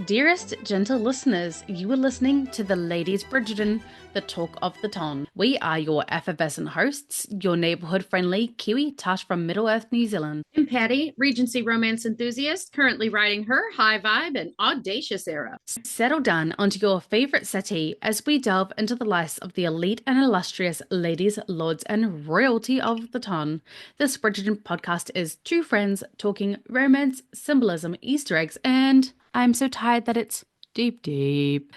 Dearest, gentle listeners, you are listening to the Ladies Bridgerton, the talk of the town. We are your effervescent hosts, your neighbourhood-friendly Kiwi Tash from Middle-earth, New Zealand. I'm Patty, Regency romance enthusiast, currently writing her high vibe and audacious era. Settle down onto your favourite settee as we delve into the lives of the elite and illustrious ladies, lords, and royalty of the town. This Bridgerton podcast is two friends talking romance, symbolism, Easter eggs, and I'm so tired that it's deep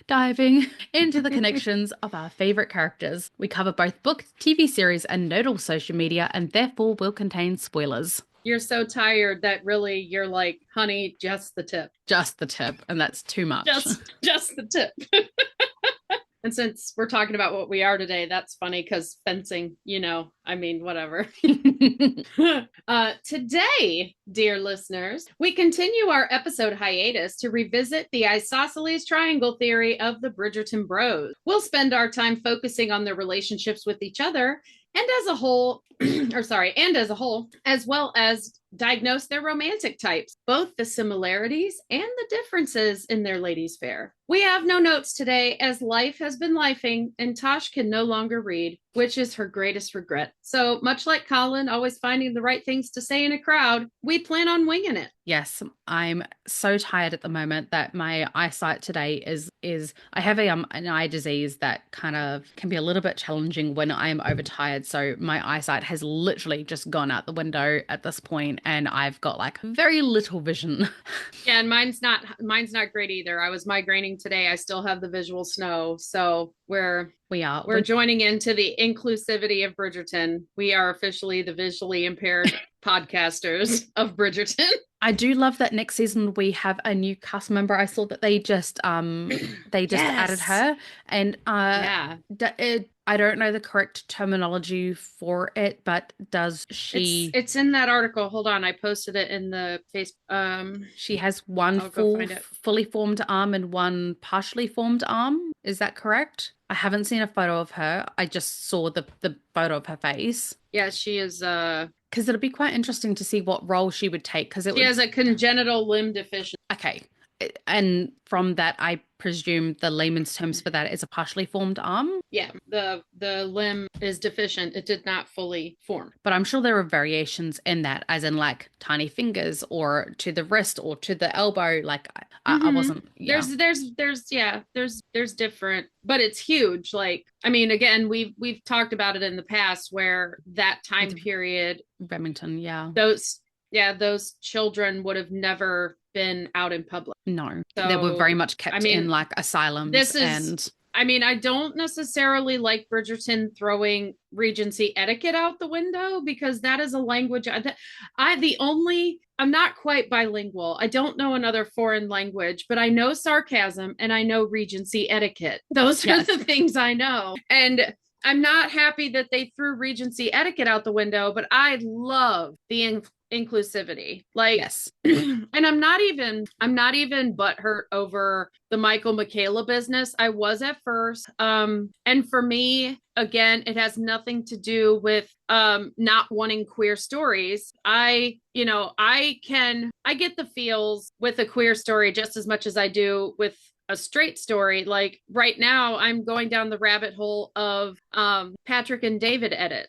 diving into the connections of our favourite characters. We cover both book, TV series, and nodal social media, and therefore will contain spoilers. You're so tired that really you're like, honey, just the tip. Just the tip, and that's too much. Just the tip. And since we're talking about what we are today, that's funny because fencing, whatever. Today, dear listeners, we continue our episode hiatus to revisit the isosceles triangle theory of the Bridgerton Bros. We'll spend our time focusing on their relationships with each other and as a whole, as well as diagnose their romantic types, both the similarities and the differences in their ladies' fare. We have no notes today as life has been lifing and Tosh can no longer read, which is her greatest regret. So much like Colin always finding the right things to say in a crowd, we plan on winging it. Yes, I'm so tired at the moment that my eyesight today is I have an eye disease that kind of can be a little bit challenging when I am overtired. So my eyesight has literally just gone out the window at this point, and I've got like very little vision. Yeah, and mine's not great either. I was migraining today. I still have the visual snow, so we're joining into the inclusivity of Bridgerton. We are officially the visually impaired podcasters of Bridgerton. I do love that next season we have a new cast member. I saw that they just added her, and I don't know the correct terminology for it, but does she? It's in that article. Hold on, I posted it in the Facebook. She has one fully formed arm and one partially formed arm. Is that correct? I haven't seen a photo of her. I just saw the photo of her face. Yeah, she is. Because it'll be quite interesting to see what role she would take. Because she has a congenital limb deficiency. Okay. And from that, I presume the layman's terms for that is a partially formed arm? Yeah, the limb is deficient. It did not fully form. But I'm sure there are variations in that, as in like tiny fingers or to the wrist or to the elbow. Like I wasn't. Yeah. There's different, but it's huge. Like, I mean, again, we've talked about it in the past where that time period. Remington, yeah. Those children would have never been out in public. No, so, they were very much kept in like asylums. I don't necessarily like Bridgerton throwing Regency etiquette out the window because that is a language I'm not quite bilingual. I don't know another foreign language, but I know sarcasm and I know Regency etiquette. Those are the things I know. And I'm not happy that they threw Regency etiquette out the window, but I love the inclusivity. Like, yes. And I'm not even butthurt over the Michael Michaela business. I was at first. And for me, again, it has nothing to do with not wanting queer stories. I get the feels with a queer story just as much as I do with a straight story. Like right now I'm going down the rabbit hole of Patrick and David edit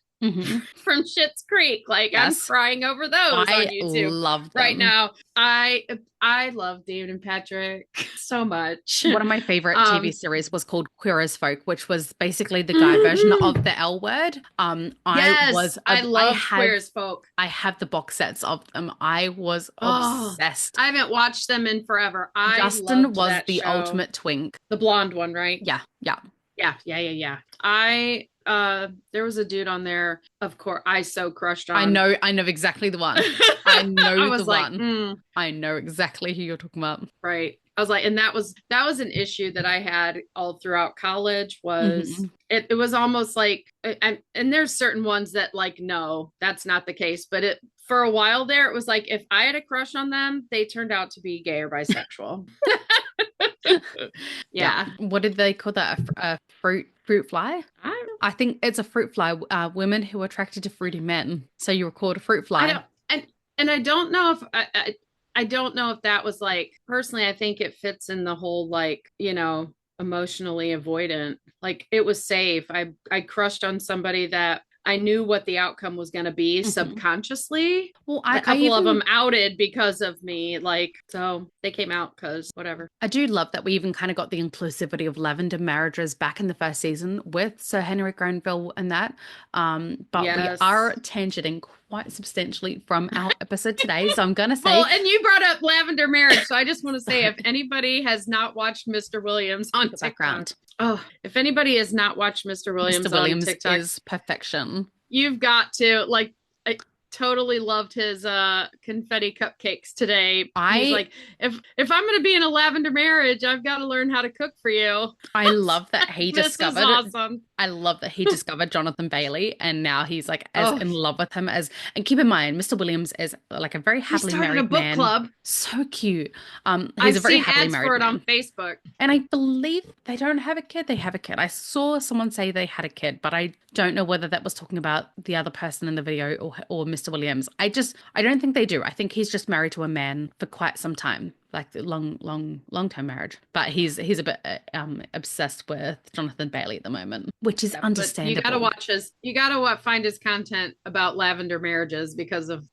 from Schitt's Creek. Like, yes. I'm crying over those on YouTube. I love them. Right now. I love David and Patrick so much. One of my favorite TV series was called Queer as Folk, which was basically the guy version of the L Word. I love Queer as Folk. I have the box sets of them. I was obsessed. I haven't watched them in forever. Justin was the ultimate twink. The blonde one, right? Yeah. There was a dude on there, of course, I so crushed on. I know exactly the one. I know the one. I know exactly who you're talking about. Right. I was like, and that was an issue that I had all throughout college was it was almost like, and there's certain ones that like, no, that's not the case. But for a while there, it was like, if I had a crush on them, they turned out to be gay or bisexual. Yeah. What did they call that? A fruit fly? I think it's a fruit fly. Women who are attracted to fruity men. So you were called a fruit fly. And I don't know if I don't know if that was like personally, I think it fits in the whole like, emotionally avoidant. Like it was safe. I crushed on somebody that I knew what the outcome was going to be subconsciously. Well, A I couple of even them outed because of me, like so they came out because whatever. I do love that we even kind of got the inclusivity of lavender marriages back in the first season with Sir Henry Granville and that. But we Yes. are tangenting quite substantially from our episode today. So I'm gonna Well, say and you brought up lavender marriage, so I just want to say if anybody has not watched Mr. Williams on the TikTok, background. oh, if anybody has not watched Mr. Mr. Williams on Williams TikTok, is perfection. you've got to like I totally loved his confetti cupcakes today. He's I like, if I'm gonna be in a lavender marriage, I've got to learn how to cook for you. I love that he This is discovered awesome. I love that he discovered Jonathan Bailey and now he's like as Oh, in love with him as and keep in mind Mr. Williams is like a very he happily started a married book man. club. So cute. He's I've a very seen happily ads married for it on man. Facebook. And I believe they don't have a kid. They have a kid. I saw someone say they had a kid, but I don't know whether that was talking about the other person in the video or Mr. Williams. I don't think they do. I think he's just married to a man for quite some time, like long-term marriage. But he's a bit obsessed with Jonathan Bailey at the moment, which is Yeah, but understandable. you gotta find his content about lavender marriages because of,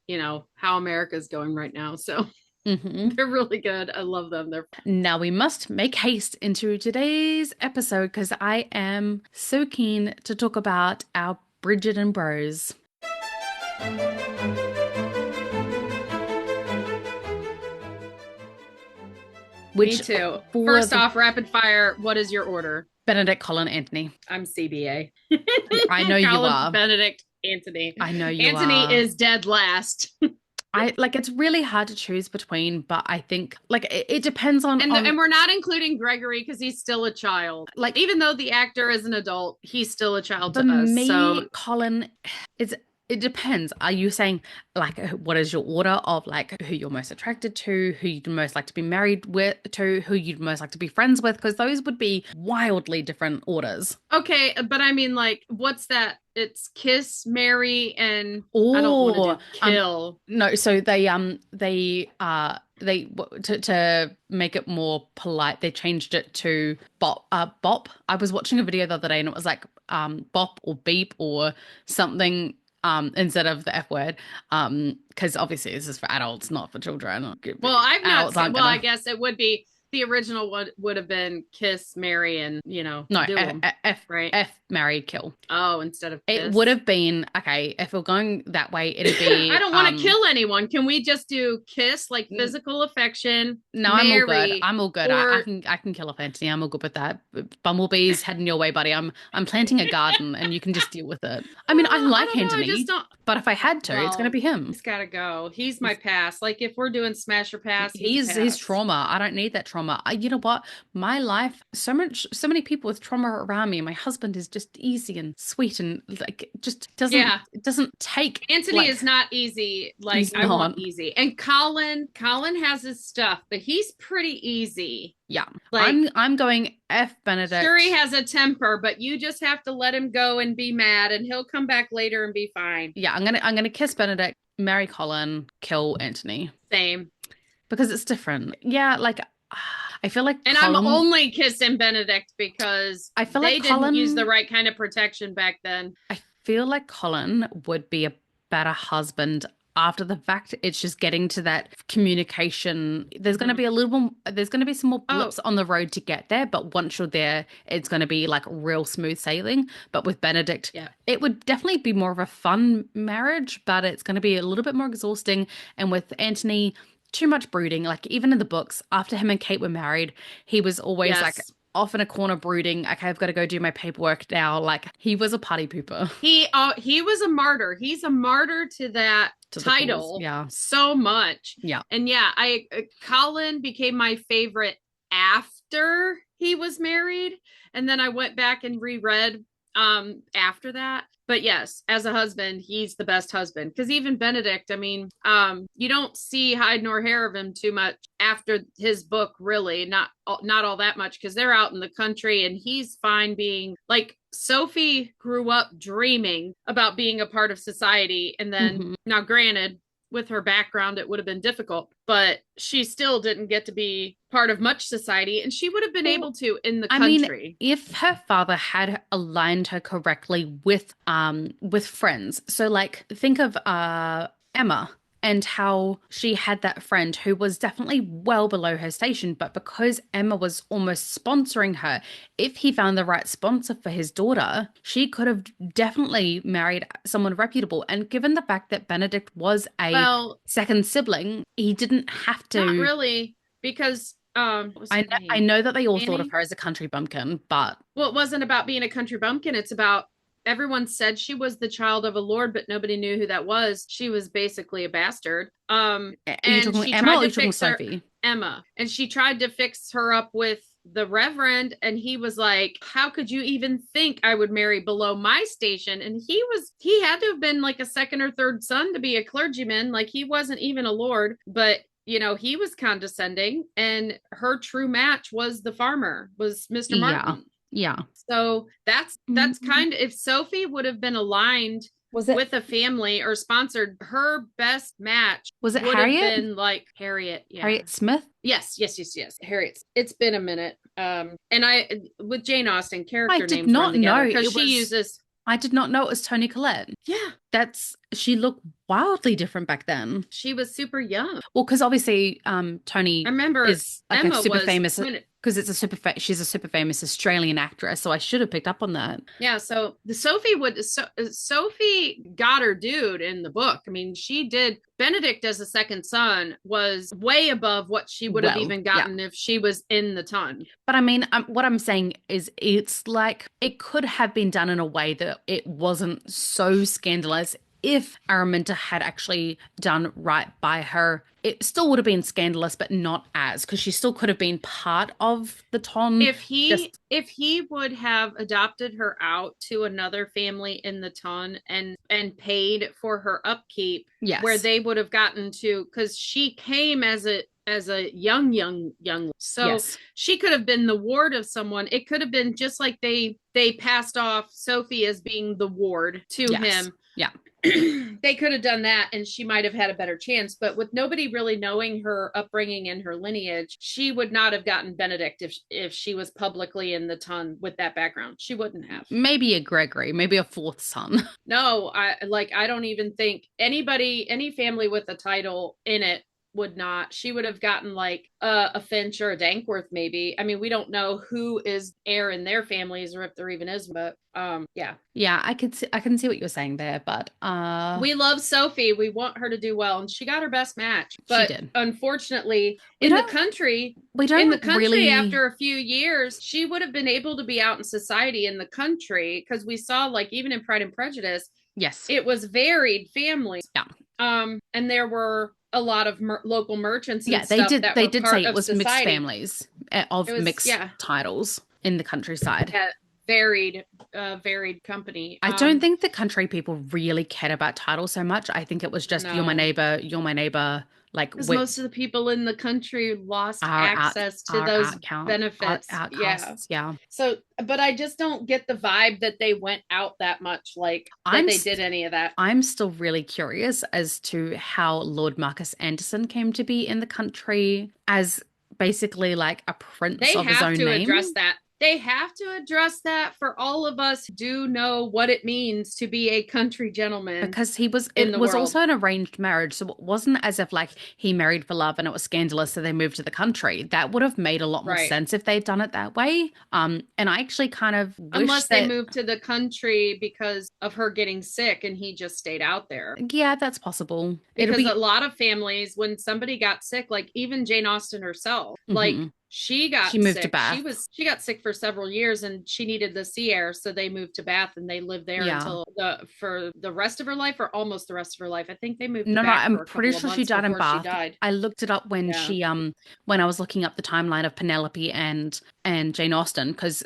how America's going right now. So Hmm. they're really good. I love them. They're Now we must make haste into today's episode because I am so keen to talk about our Bridgerton Bros. me Which too. for First the off, rapid fire, what is your order? Benedict, Colin, Anthony. I'm CBA. I know you Colin, are. Benedict, Anthony. I know you Anthony are. is dead last. I like it's really hard to choose between, but I think like it depends on And we're not including Gregory because he's still a child. like Even though the actor is an adult, he's still a child for to us. me, So Colin, it's it depends. Are you saying like what is your order of like who you're most attracted to, who you'd most like to be married with to, who you'd most like to be friends with? Because those would be wildly different orders. okay, but I mean, like, what's that? It's kiss, marry, and I don't want to Or do kill. no, so to make it more polite, they changed it to bop. I was watching a video the other day and it was like bop or beep or something instead of the F word. Because obviously this is for adults, not for children. Well, I've not Adults seen. aren't Well, I gonna. guess it would be the original would have been kiss, marry, and No, do them, right? F marry kill. Oh, instead of It kiss. would have been okay if we're going that way. It'd be I don't want to kill anyone. Can we just do kiss, like physical affection, No, I'm all good. marry, I'm all good. I or can kill a fantasy. I'm all good with that. Bumblebee's heading your way, buddy. I'm planting a garden and you can just deal with it. I mean, I I like don't know. I just Anthony, don't. but if I had to, it's gonna Well, be him. he's got to go. He's my He's pass. Like if we're doing smash or pass, he's a he's pass. trauma. I don't need that trauma. You know what? My life, so many people with trauma around me. My husband is just easy and sweet and like just Yeah. doesn't take Anthony like is not easy. Like he's I not. want easy. And Colin has his stuff, but he's pretty easy. Yeah. Like I'm going F Benedict. sure he has a temper, but you just have to let him go and be mad and he'll come back later and be fine. Yeah, I'm gonna kiss Benedict, marry Colin, kill Anthony. Same. Because it's different. Yeah, like I feel like And Colin, I'm only kissing Benedict because I feel they like didn't use Colin the right kind of protection back then. I feel like Colin would be a better husband after the fact. It's just getting to that communication. There's going to be a little more, there's going to be some more blips on the road to get there, but once you're there, it's going to be like real smooth sailing. But with Benedict, Yeah. it would definitely be more of a fun marriage, but it's going to be a little bit more exhausting. And with Anthony, too much brooding. Like even in the books, after him and Kate were married, he was always like Yes. off in a corner brooding. Okay, I've got to go do my paperwork now. Like he was a party pooper. He was a martyr. He's a martyr to that To the title cause. Yeah. so much. Yeah. And yeah, I Colin became my favorite after he was married, and then I went back and reread after that. But yes, as a husband, he's the best husband because even Benedict, I mean, you don't see hide nor hair of him too much after his book, really, not all that much because they're out in the country and he's fine being like Sophie grew up dreaming about being a part of society, and then Mhm. now granted with her background, it would have been difficult, but she still didn't get to be part of much society, and she would have been able to in the I mean, country. if her father had aligned her correctly with friends. So like think of Emma and how she had that friend who was definitely well below her station, but because Emma was almost sponsoring her, if he found the right sponsor for his daughter, she could have definitely married someone reputable. And given the fact that Benedict was a Well, second sibling, he didn't have not to. really, because what was I her know, I name? know that they all thought of Annie? her as a country bumpkin, but Well, it wasn't about being a country bumpkin. It's about everyone said she was the child of a lord, but nobody knew who that was. She was basically a bastard. are you And talking she Emma tried or are to you talking fix her, Sophie? Emma, and she tried to fix her up with the Reverend, and he was like, how could you even think I would marry below my station? And he had to have been like a second or third son to be a clergyman. Like, he wasn't even a lord, but he was condescending, and her true match was the farmer, was Mr. Yeah. Martin. Yeah. So that's Mm, kind of, if Sophie would have been aligned Was it with a family or sponsored, her best match was it would have Harriet? been like Harriet. Yeah. Harriet Smith? Yes. Harriet. It's been a minute. And I, with Jane Austen, I character did names run not know together because it she was uses, I did not know it was Toni Collette. yeah, She looked wildly different back then. she was super young. Well, because obviously, I Tony remember is like a Emma super was, famous I mean, because she's a super famous Australian actress, so I should have picked up on that. yeah, so Sophie got her dude in the book. I mean, she did. Benedict as a second son was way above what she would have Well, even yeah. gotten if she was in the ton. But I mean, what I'm saying is it's like it could have been done in a way that it wasn't so scandalous. If Araminta had actually done right by her, it still would have been scandalous, but not as, because she still could have been part of the ton. If he would have adopted her out to another family in the ton and paid for her upkeep, where Yes. they would have gotten to, because she came as a young, so Yes. she could have been the ward of someone. It could have been just like they passed off Sophie as being the ward to Yes. him. Yeah. They could have done that, and she might have had a better chance, but with nobody really knowing her upbringing and her lineage, she would not have gotten Benedict if she was publicly in the ton with that background. She wouldn't have. Maybe a Gregory, maybe a fourth son. No, I don't even think any family with a title in it would not. She would have gotten like a Finch or a Dankworth, maybe. I mean, we don't know who is heir in their families or if there even is, but yeah. Yeah, I can see what you're saying there, but We love Sophie. We want her to do well, and she got her best match. she But did. unfortunately, We in the don't country, we don't really after a few years, she would have been able to be out in society in the country, because we saw, like, even in Pride and Prejudice, yes. it was varied families. Yeah. And there were a lot of local merchants and Yeah, stuff that they were did part say it of was mixed society. families of It was, mixed yeah, titles in the countryside. yeah, varied company. I don't think the country people really cared about titles so much. I think it was just No, you're my neighbor, like because most of the people in the country lost our access to our those our benefits. Yeah. outcasts. Yeah. So, but I just don't get the vibe that they went out that much, like that I'm they st did any of that. I'm still really curious as to how Lord Marcus Anderson came to be in the country as basically like a prince They of his have own to address name. that. They have to address that for all of us who do know what it means to be a country gentleman Because in it the was world. also an arranged marriage, so it wasn't as if like he married for love and it was scandalous, so they moved to the country. That would have made a lot more Right. sense if they'd done it that way. And I actually kind of wish Unless they that, moved to the country because of her getting sick and he just stayed out there. yeah, that's possible. It'll Because a be, lot of families, when somebody got sick, like even Jane Austen herself, like mhm. she She got moved to sick. Bath. She got sick for several years, and she needed the sea air, so they moved to Bath, and they lived there Yeah. until for the rest of her life, or almost the rest of her life. I think they moved No, no, back I'm for a pretty couple of sure she months died in before she Bath. died. I looked it up Yeah. when I was looking up the timeline of Penelope and Jane Austen because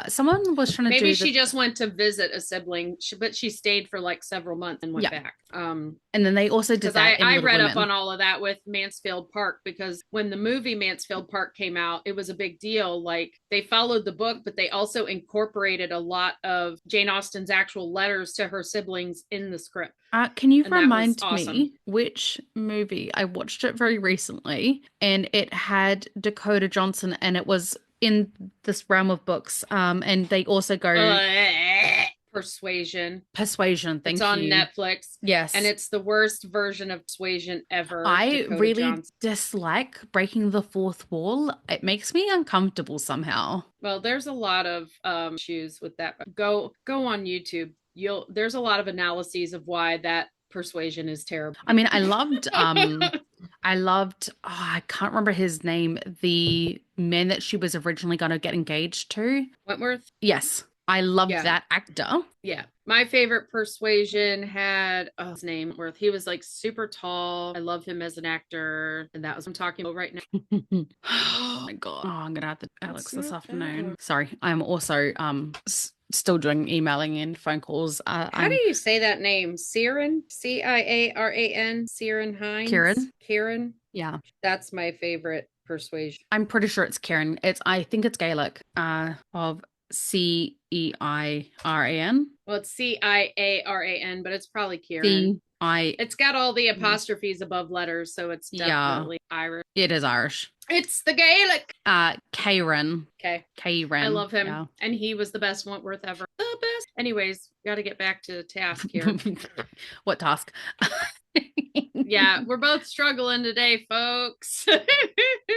Someone was trying to Maybe do she the, just went to visit a sibling, but she stayed for like several months and went yeah. back. And then they also did Because that in I Little read up Women. on all of that with Mansfield Park, because when the movie Mansfield Park came out, it was a big deal. Like they followed the book, but they also incorporated a lot of Jane Austen's actual letters to her siblings in the script. Can you And that was remind awesome. me which movie? I watched it very recently, and it had Dakota Johnson, and it was in this realm of books. And they also go Persuasion. Persuasion. It's Thank on you. Netflix, and Yes. it's the worst version of Persuasion ever. I Dakota really Johnson. dislike breaking the fourth wall. It makes me uncomfortable somehow. Well, there's a lot of issues with that. Go on YouTube. There's a lot of analyses of why that Persuasion is terrible. I mean, I loved oh, I can't remember his name, the man that she was originally going to get engaged to. Wentworth? Yes, I loved Yeah. that actor. Yeah. My favorite Persuasion had his name Wentworth. He was like super tall. I love him as an actor. And that was what I'm talking about right now. Oh my God. Oh, I'm gonna have to Alex this afternoon. Sorry, I'm also still doing emailing and phone calls. How do I'm you say that name? Ciaran? Ciaran? Ciaran Hines? Kieran. Kieran? Yeah. That's my favorite Persuasion. I'm pretty sure it's Kieran. I think it's Gaelic. Of Ceiran. Well, it's Ciaran, but it's probably Kieran. C I It's got all the apostrophes above letters, so it's Yeah, definitely Irish. it is Irish. It's the Gaelic. Kieran. Okay. I Kieran. love him. Yeah. And he was the best Wentworth ever. The best. Anyways, got to get back to task here. What task? Yeah, we're both struggling today, folks.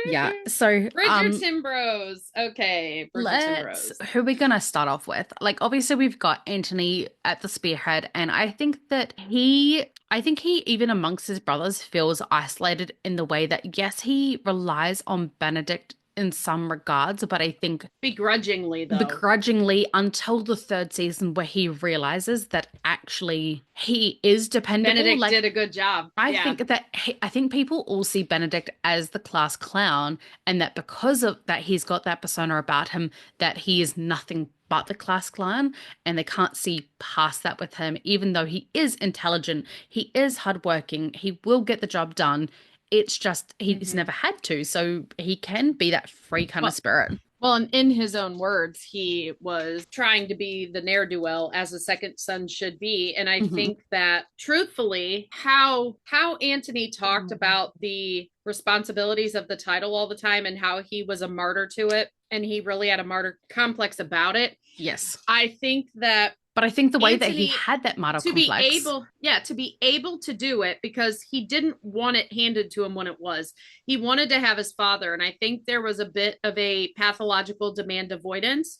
Yeah. So, Bridgerton Bros. Okay, Bridgerton Bros. who are we gonna start off with? Like, obviously, we've got Anthony at the spearhead, and I think he, even amongst his brothers, feels isolated in the way that, yes, he relies on Benedict in some regards, but I think Begrudgingly, though. begrudgingly until the third season where he realizes that actually he is dependable. Benedict Like, did a good job. I think people all see Benedict as the class clown, and that because of that he's got that persona about him that he is nothing but the class clown, and they can't see past that with him, even though he is intelligent, he is hardworking, he will get the job done. It's just he's never had to, so he can be that free kind of spirit. Well, and in his own words, he was trying to be the ne'er-do-well as a second son should be. And I think that truthfully, how Anthony talked about the responsibilities of the title all the time and how he was a martyr to it, and he really had a martyr complex about it. Yes. I think that But I think the way that Anthony, he had that martyr to complex. be able to do it, because he didn't want it handed to him when it was. He wanted to have his father. And I think there was a bit of a pathological demand avoidance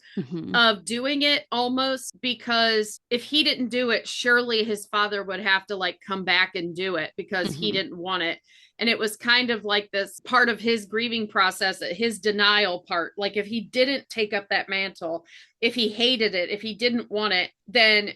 of doing it, almost because if he didn't do it, surely his father would have to like come back and do it because he didn't want it. And it was kind of like this part of his grieving process, his denial part. Like if he didn't take up that mantle, if he hated it, if he didn't want it, then,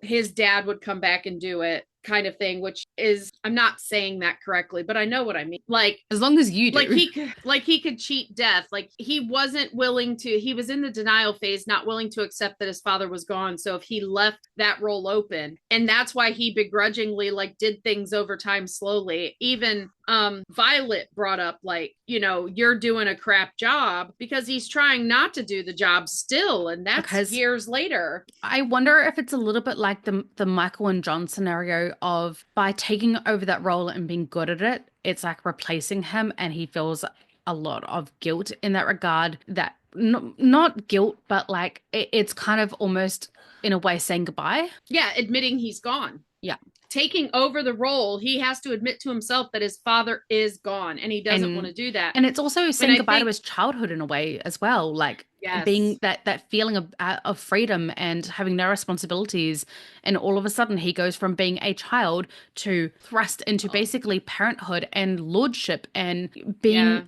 his dad would come back and do it, kind of thing, which is, I'm not saying that correctly, but I know what I mean. Like, as long as you do. He could cheat death. Like he wasn't willing to, he was in the denial phase, not willing to accept that his father was gone. So if he left that role open, and that's why he begrudgingly like did things over time slowly. Even Violet brought up like, you're doing a crap job, because he's trying not to do the job still, and that's because years later. I wonder if it's a little bit like the Michael and John scenario of, by taking over that role and being good at it, it's like replacing him, and he feels a lot of guilt in that regard. That not guilt, but like it's kind of almost in a way saying goodbye. Yeah, admitting he's gone. Yeah. Taking over the role, he has to admit to himself that his father is gone, and he doesn't want to do that. And it's also saying goodbye to his childhood in a way as well, like being that feeling of freedom and having no responsibilities. And all of a sudden he goes from being a child to thrust into basically parenthood and lordship and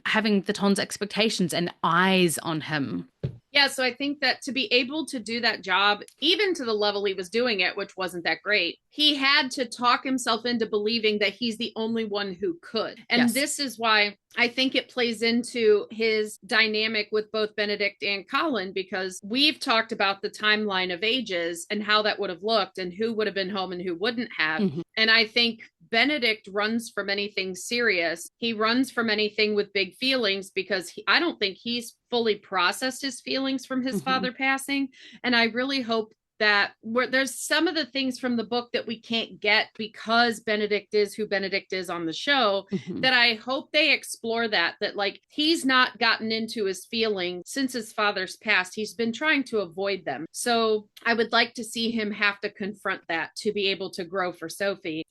having the Ton's expectations and eyes on him. Yeah, so I think that to be able to do that job, even to the level he was doing it, which wasn't that great, he had to talk himself into believing that he's the only one who could. And Yes. this is why I think it plays into his dynamic with both Benedict and Colin, because we've talked about the timeline of ages and how that would have looked and who would have been home and who wouldn't have. Mm-hmm. And I think Benedict runs from anything serious. He runs from anything with big feelings because I don't think he's fully processed his feelings from his Mm-hmm. father passing. And I really hope that there's some of the things from the book that we can't get because Benedict is who Benedict is on the show, Mm-hmm. that I hope they explore that like he's not gotten into his feelings since his father's passed. He's been trying to avoid them. So I would like to see him have to confront that to be able to grow for Sophie.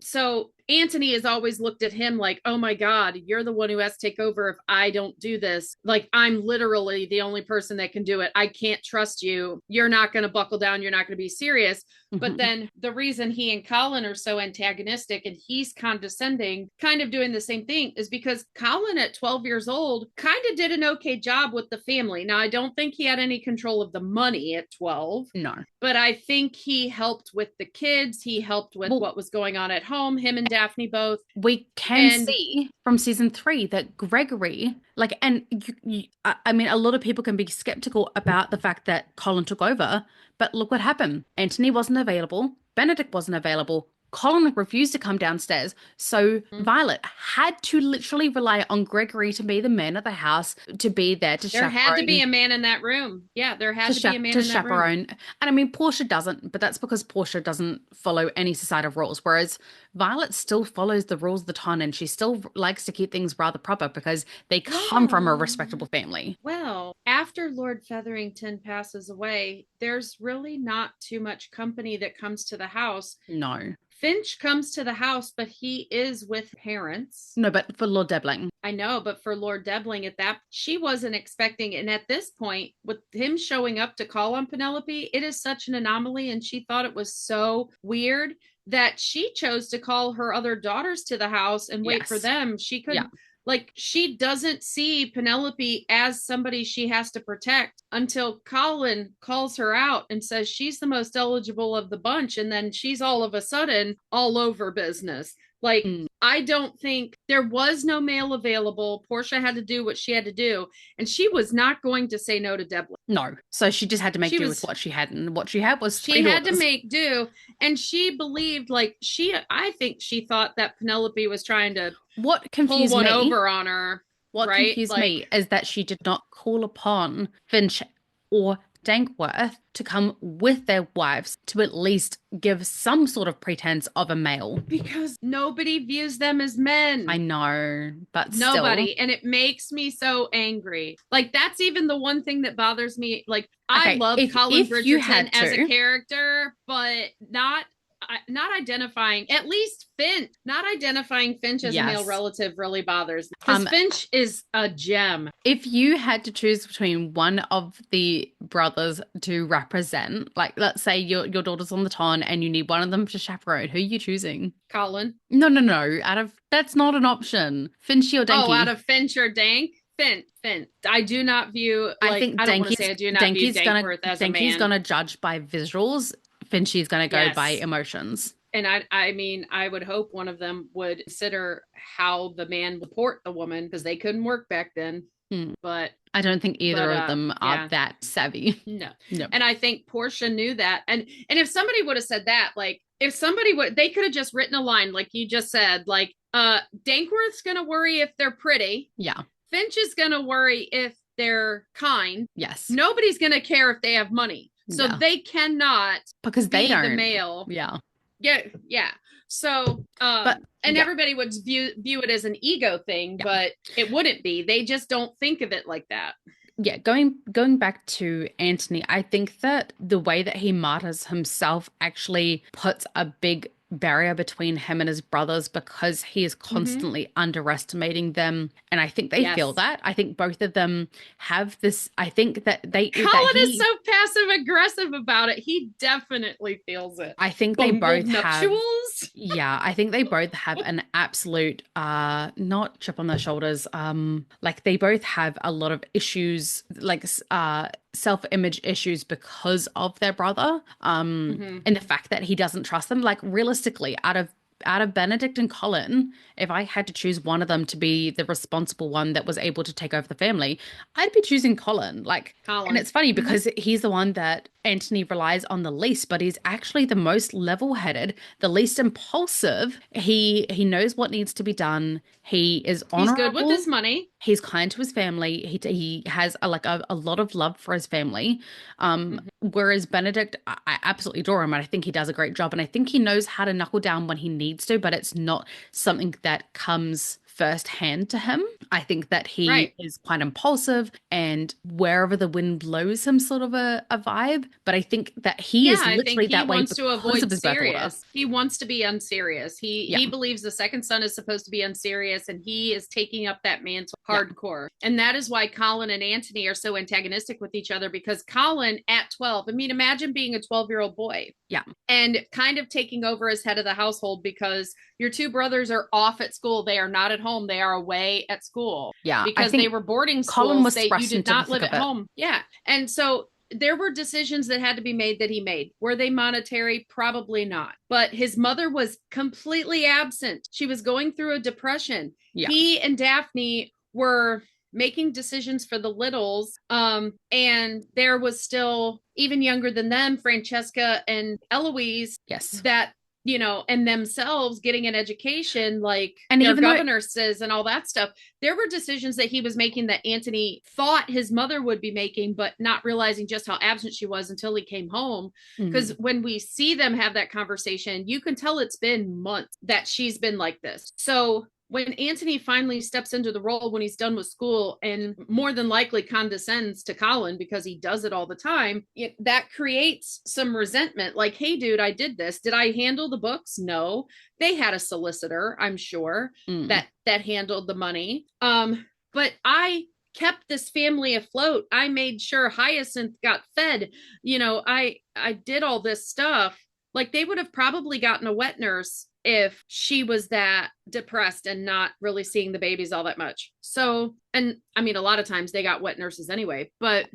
So Antony has always looked at him like, oh my God, you're the one who has to take over if I don't do this. Like, I'm literally the only person that can do it. I can't trust you. You're not going to buckle down. You're not going to be serious. Mm-hmm. But then the reason he and Colin are so antagonistic and he's condescending, kind of doing the same thing, is because Colin at 12 years old kind of did an okay job with the family. Now, I don't think he had any control of the money at 12. No. But I think he helped with the kids. He helped with what was going on at home, him and Daphne both. We can see from season 3 that Gregory, like, and I mean, a lot of people can be skeptical about the fact that Colin took over, but look what happened. Antony wasn't available. Benedict wasn't available. Colin refused to come downstairs, so Violet had to literally rely on Gregory to be the man of the house, to be there to chaperone. There had to be a man in that room. Yeah, there had to be a man in that room. And I mean, Portia doesn't, but that's because Portia doesn't follow any societal rules, whereas Violet still follows the rules of the ton, and she still likes to keep things rather proper because they come from a respectable family. Well, after Lord Featherington passes away, there's really not too much company that comes to the house. No. Finch comes to the house, but he is with parents. No, but for Lord Debling. I know, but for Lord Debling she wasn't expecting. And at this point, with him showing up to call on Penelope, it is such an anomaly. And she thought it was so weird that she chose to call her other daughters to the house and wait for them. She could, like, she doesn't see Penelope as somebody she has to protect until Colin calls her out and says she's the most eligible of the bunch. And then she's all of a sudden all over business. Like, I don't think there was no male available. Portia had to do what she had to do, and she was not going to say no to Debling. No. So she just had to make do with what she had, and what she had was she had to make do, and she believed, like, I think she thought that Penelope was trying to pull one over on her. What confused me is that she did not call upon Finch or Dankworth to come with their wives to at least give some sort of pretense of a male. Because nobody views them as men. I know, but nobody. Still. And it makes me so angry. Like, that's even the one thing that bothers me. Like, I love Colin Bridgerton as a character, but not identifying, at least Finch, not identifying Finch as a male relative really bothers me. Because Finch is a gem. If you had to choose between one of the brothers to represent, like, let's say your daughter's on the ton and you need one of them to chaperone, who are you choosing? Colin. No. That's not an option. Finch or Danky? Oh, out of Finch or Dank? Finch. I do not view, like, I think I do not view Dankworth as a man. Danky's gonna judge by visuals. Finchy's going to go by emotions. And I mean, I would hope one of them would consider how the man would support the woman, because they couldn't work back then. But I don't think either of them are that savvy. No. And I think Portia knew that. And if somebody would have said that, like, if somebody they could have just written a line, like you just said, like, Dankworth's going to worry if they're pretty. Yeah. Finch is going to worry if they're kind. Yes. Nobody's going to care if they have money. So they cannot, because they don't. The male. Yeah. So, everybody would view it as an ego thing, but it wouldn't be. They just don't think of it like that. Yeah, going back to Antony, I think that the way that he martyrs himself actually puts a big barrier between him and his brothers because he is Mm-hmm. constantly underestimating them. And I think they feel Yes. that. I think both of them have this, I think that that Colin is so he passive aggressive about it. He definitely feels it. I think they Bungled both have nuptials. yeah, I think they both have an absolute not chip on their shoulders. Like they both have a lot of issues, like self-image issues because of their brother. Mm-hmm. And the fact that he doesn't trust them. Like realistically, out of Benedict and Colin, if I had to choose one of them to be the responsible one that was able to take over the family, I'd be choosing Colin. Like, and Colin. it's funny Mm-hmm. because he's the one that Anthony relies on the least, but he's actually the most level-headed, the least impulsive. He knows what needs to be done. He is He's good with honorable. his money. He's kind to his family. He has a lot of love for his family. Mm-hmm. Whereas Benedict, I absolutely adore him, and I think he does a great job. And I think he knows how to knuckle down when he needs to, but it's not something that comes firsthand to him. I think that he Right. is quite impulsive and wherever the wind blows him sort of a vibe. But I think that he Yeah, is I think literally he that way wants to because of avoid his birth order. serious. He wants to be unserious. He Yeah, he believes the second son is supposed to be unserious, and he is taking up that mantle yeah, hardcore. And that is why Colin and Anthony are so antagonistic with each other, because Colin at 12, I mean, imagine being a 12-year-old boy yeah, and kind of taking over as head of the household because your two brothers are off at school. They are not at home. They are away at school yeah. I because they think were boarding Colin schools. was You thrust did into the not thick live of at it. home. Yeah. And so there were decisions that had to be made that he made. Were they monetary? Probably not. But his mother was completely absent. She was going through a depression. Yeah. He and Daphne were making decisions for the littles. And there was still, even younger than them, Francesca and Eloise, Yes. that, and themselves getting an education like And their even though governesses and all that stuff. There were decisions that he was making that Anthony thought his mother would be making, but not realizing just how absent she was until he came home. Because mm, when we see them have that conversation, you can tell it's been months that she's been like this. So when Anthony finally steps into the role when he's done with school and more than likely condescends to Colin because he does it all the time, that creates some resentment. Like, hey, dude, I did this. Did I handle the books? No. They had a solicitor, I'm sure, mm, that handled the money. But I kept this family afloat. I made sure Hyacinth got fed. I did all this stuff. Like, they would have probably gotten a wet nurse if she was that depressed and not really seeing the babies all that much. So, and I mean, a lot of times they got wet nurses anyway, but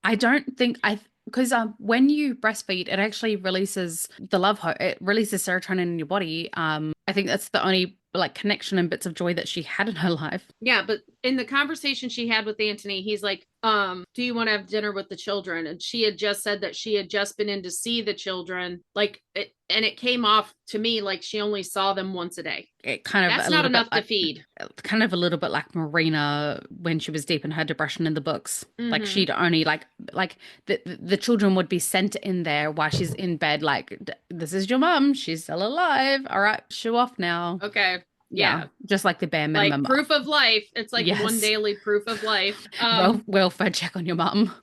I don't think I because when you breastfeed, it actually releases the it releases serotonin in your body. I think that's the only like connection and bits of joy that she had in her life. yeah, but in the conversation she had with Anthony, he's like, do you want to have dinner with the children? And she had just said that she had just been in to see the children, and it came off to me like she only saw them once a day. It kind of That's a not little bit enough to like feed. kind of a little bit like Marina when she was deep in her depression in the books. Like Mm-hmm. she'd only like the children would be sent in there while she's in bed. Like this is your mum. She's still alive. All right, show off now. Okay. Yeah, Yeah. just like the bare Like minimum. proof of life. It's like one Yes. daily proof of life. Welfare check on your mum.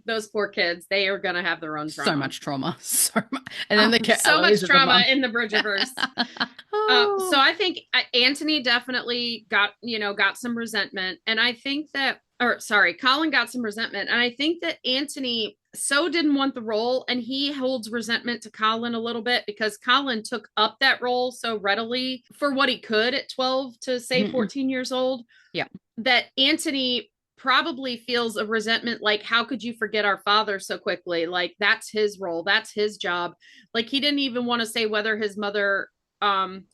Those poor kids, they are gonna have their own So trauma. much trauma. So much. And then they get So Eloise much as a trauma mum. in the Bridgerverse. So Oh. I think Anthony definitely got some resentment, and I think that, or sorry, Colin got some resentment, and I think that Anthony so didn't want the role, and he holds resentment to Colin a little bit because Colin took up that role so readily for what he could at 12 to say Mm-mm. 14 years old, Yeah. that Anthony probably feels a resentment, like, how could you forget our father so quickly? Like, that's his role, that's his job. Like, he didn't even want to say whether his mother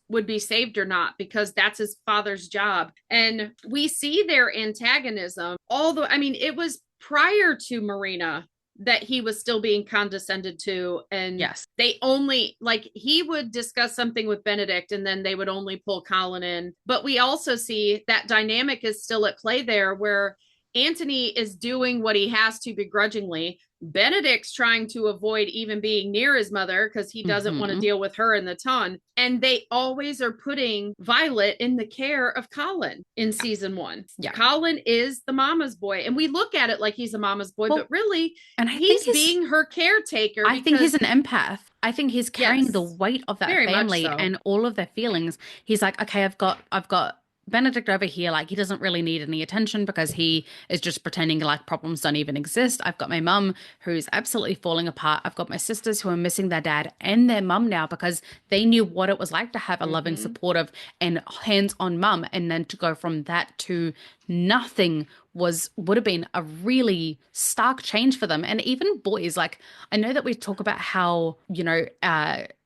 would be saved or not, because that's his father's job. And we see their antagonism, although, I mean, it was prior to Marina that he was still being condescended to, and Yes. they only, like, he would discuss something with Benedict and then they would only pull Colin in. But we also see that dynamic is still at play there, where Antony is doing what he has to begrudgingly. Benedict's trying to avoid even being near his mother because he doesn't want to deal with her in the ton. And they always are putting Violet in the care of Colin in season 1. Yeah. Colin is the mama's boy. And we look at it like he's a mama's boy, but really, and he's being her caretaker. I think he's an empath. I think he's carrying the weight of that family and all of their feelings. He's like, okay, I've got Benedict over here, like he doesn't really need any attention because he is just pretending like problems don't even exist. I've got my mum who's absolutely falling apart. I've got my sisters who are missing their dad and their mum now because they knew what it was like to have a loving, supportive and hands-on mum. And then to go from that to nothing would have been a really stark change for them. And even boys, like I know that we talk about how,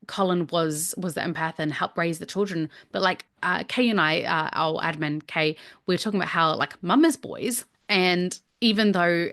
Colin was the empath and helped raise the children, but like Kay and I, our admin Kay, we were talking about how like mama's boys, and even though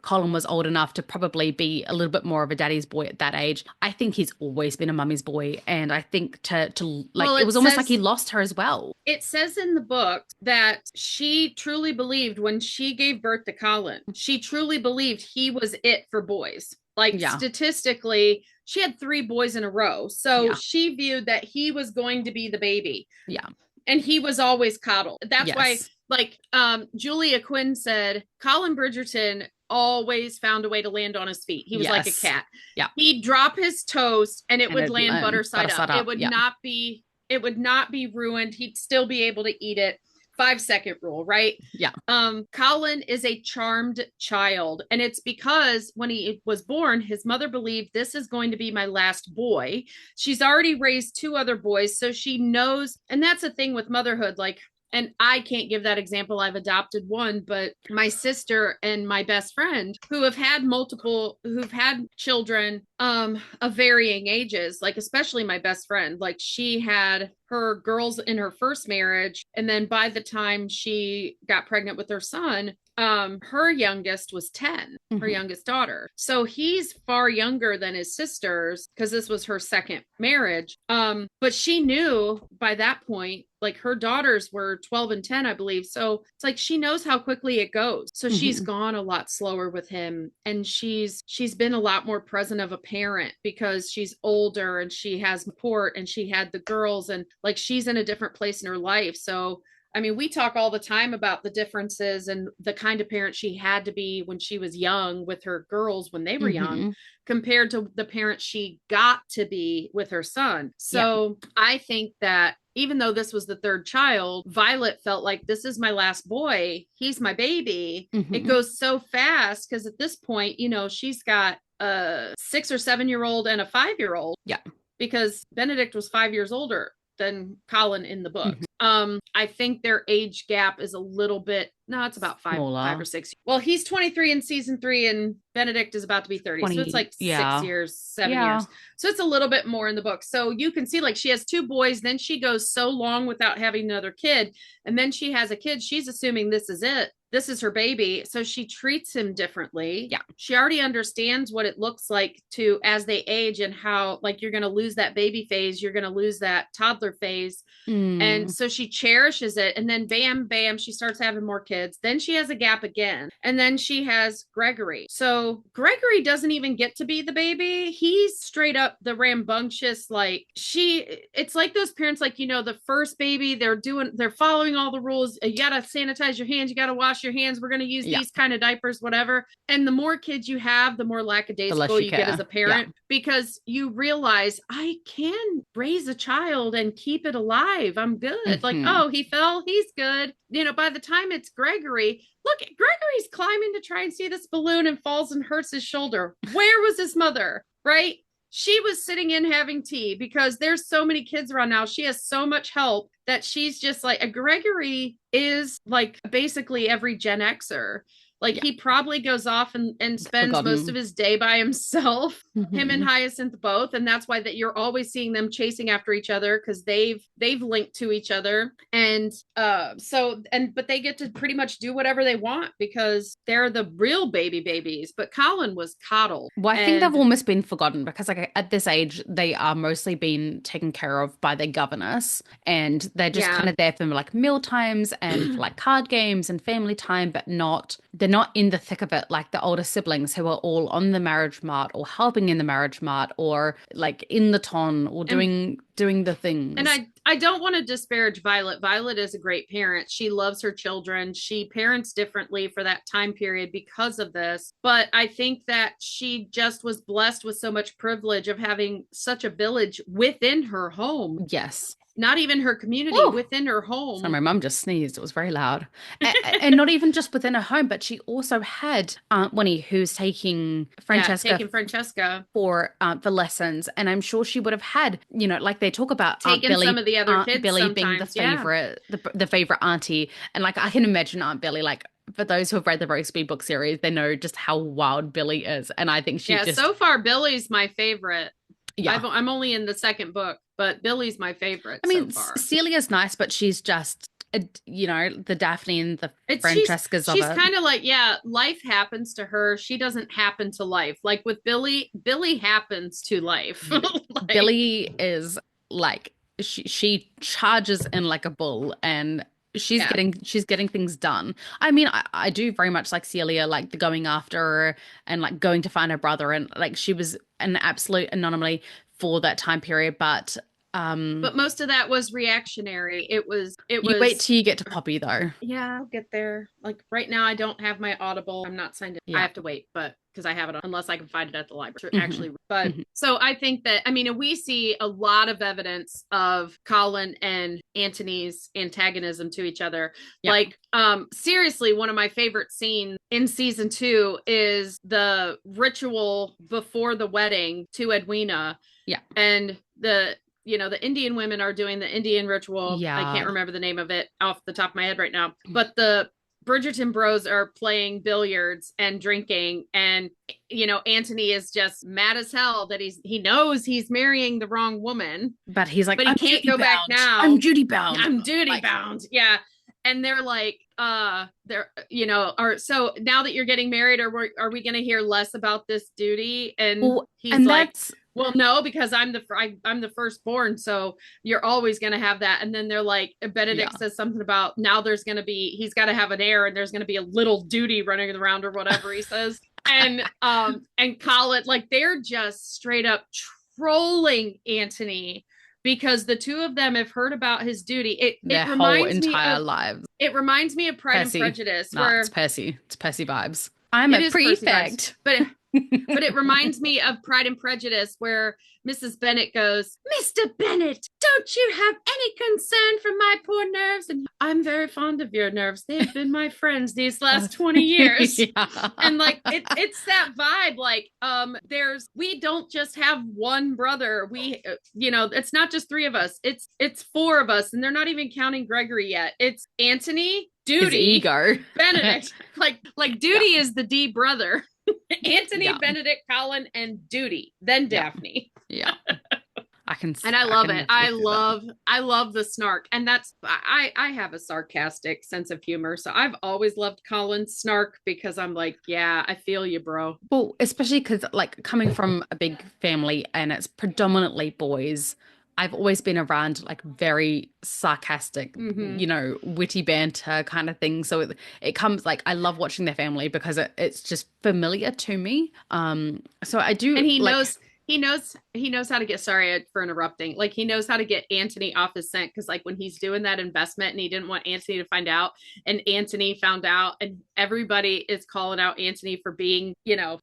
Colin was old enough to probably be a little bit more of a daddy's boy at that age, I think he's always been a mummy's boy. And I think to it was almost like he lost her as well. It says in the book that she truly believed when she gave birth to Colin, she truly believed he was it for boys. Like statistically, she had 3 boys in a row. So she viewed that he was going to be the baby. Yeah. And he was always coddled. That's why, like Julia Quinn said, Colin Bridgerton always found a way to land on his feet. He was like a cat. Yeah. He'd drop his toast and it would land butter side up. It would not be ruined. He'd still be able to eat it. 5-second rule, right? Yeah. Colin is a charmed child. And it's because when he was born, his mother believed this is going to be my last boy. She's already raised 2 other boys. So she knows, and that's the thing with motherhood, like, and I can't give that example. I've adopted one, but my sister and my best friend who've had children of varying ages, like especially my best friend, like she had her girls in her first marriage. And then by the time she got pregnant with her son, her youngest was 10, her youngest daughter. So he's far younger than his sisters because this was her second marriage. But she knew by that point, like her daughters were 12 and 10, I believe. So it's like she knows how quickly it goes. So she's gone a lot slower with him. And she's been a lot more present of a parent because she's older and she has support and she had the girls and like she's in a different place in her life. So I mean, we talk all the time about the differences and the kind of parent she had to be when she was young with her girls when they were young compared to the parent she got to be with her son. So I think that even though this was the 3rd child, Violet felt like this is my last boy. He's my baby. It goes so fast because at this point, she's got a 6 or 7-year-old and a 5-year-old. Yeah. Because Benedict was 5 years older than Colin in the book. I think their age gap is a little bit, it's about 5 or 6. Well, he's 23 in season 3 and Benedict is about to be 30. So it's like 6 years, 7 years. So it's a little bit more in the book. So you can see like she has 2 boys, then she goes so long without having another kid. And then she has a kid. She's assuming this is it. This is her baby. So she treats him differently. Yeah. She already understands what it looks like as they age and how like you're going to lose that baby phase. You're going to lose that toddler phase. And so she cherishes it. And then bam, bam, she starts having more kids. Then she has a gap again. And then she has Gregory. So Gregory doesn't even get to be the baby. He's straight up the rambunctious, like it's like those parents, like, the first baby, they're following all the rules. You got to sanitize your hands. You got to wash your hands. We're going to use these kind of diapers, whatever. And the more kids you have, the more lackadaisical you get as a parent because you realize I can raise a child and keep it alive. I'm good. Like, oh, he fell. He's good. By the time it's Gregory, look, Gregory's climbing to try and see this balloon and falls and hurts his shoulder. Where was his mother? Right? She was sitting in having tea because there's so many kids around now. She has so much help that she's just like, Gregory is like basically every Gen Xer. Like Yeah. he probably goes off and spends most of Forgotten. his day by himself. Him and Mhm. Hyacinth both, and that's why that you're always seeing them chasing after each other because they've linked to each other, and but they get to pretty much do whatever they want because they're the real babies. But Colin was coddled, Well, I think they've and almost been forgotten because, like, at this age, they are mostly being taken care of by their governess, and they're just yeah, kind of there for like meal times and for like card games and family time, but they're not in the thick of it like the older siblings who are all on the marriage mart or helping in the marriage mart or like in the ton or and doing the and things. I don't want to disparage Violet. Violet is a great parent. She loves her children. She parents differently for that time period because of this. But I think that she just was blessed with so much privilege of having such a village within her home. Yes. Not even her community, Woo! within her So home. my mum just sneezed. It was very loud. And not even just within her home, but she also had Aunt Winnie who's taking Yeah, Francesca taking Francesca, for lessons. And I'm sure she would have had, like they talk about taking some of the other Aunt kids Billy being sometimes. Yeah. the favorite auntie. And like I can imagine Aunt Billy, like for those who have read the Roseby book series, they know just how wild Billy is. And I think she Yeah. just So far, Billy's my favorite. yeah. I'm only in the second book, but Billy's my favorite I so mean, far. Celia's nice, but she's just, the Daphne and the It's Francescas of she's it. kind of like, yeah, life happens to her. She doesn't happen to life. Like with Billy, Billy happens to life. Like, Billy is like she charges in like a bull and yeah. she's getting things done. I mean, I do very much like Celia, like the going after her and like going to find her brother and like she was an absolute anomaly for that time period, but But most of that was reactionary. It you wait was till you get to Poppy though. yeah, I'll get there. Like right now, I don't have my Audible. I'm not signed in. I Yeah. have to wait, but because I have it unless I can find it at the library. Hmm. Actually, but Hmm. so I think that I mean we see a lot of evidence of Colin and Antony's antagonism to each other. Yeah. Like, seriously, one of my favorite scenes in season 2 is the ritual before the wedding to Edwina, Yeah. and the Indian women are doing the Indian ritual. I can't Yeah. remember the name of it off the top of my head right now, but the Bridgerton Bros are playing billiards and drinking, and Antony is just mad as hell that he knows he's marrying the wrong woman, But he's like, but he I'm can't duty go back bound. I'm now. duty bound. I'm duty Like, bound. Yeah. And they're like, are so now that you're getting married, are we going to hear less about this duty? And well, he's and like, that's well, no, because I'm the firstborn, so you're always going to have that. And then they're like, yeah. Benedict says something about now he's got to have an heir, and there's going to be a little duty running around or whatever he says. And Colin, like they're just straight up trolling Antony because the two of them have heard about his duty. It Their it whole reminds me entire of lives. it reminds me of Pride and Percy. Prejudice, No, it's where Percy. It's Percy vibes. I'm it a is Percy vibes, prefect. but it reminds me of Pride and Prejudice, where Mrs. Bennet goes, Mr. Bennet, don't you have any concern for my poor nerves? And I'm very fond of your nerves. They've been my friends these last 20 years. Yeah. And like it's that vibe. Like we don't just have one brother. It's not just 3 of us. It's 4 of us, and they're not even counting Gregory yet. It's Antony, His Duty, ego. Benedict. Like Duty Yeah. is the D brother. Anthony, Yeah. Benedict, Colin, and Duty, then Yeah. Daphne. Yeah. And I love can it. definitely see that. I love the snark. And I have a sarcastic sense of humor. So I've always loved Colin's snark because I'm like, yeah, I feel you, bro. Well, especially because like coming from a big family and it's predominantly boys, I've always been around like very sarcastic, Mm-hmm. witty banter kind of thing. So it comes like I love watching their family because it's just familiar to me. So I do And like he knows how to get, sorry for interrupting, like he knows how to get Antony off his scent, because like when he's doing that investment and he didn't want Antony to find out, and Antony found out, and everybody is calling out Antony for being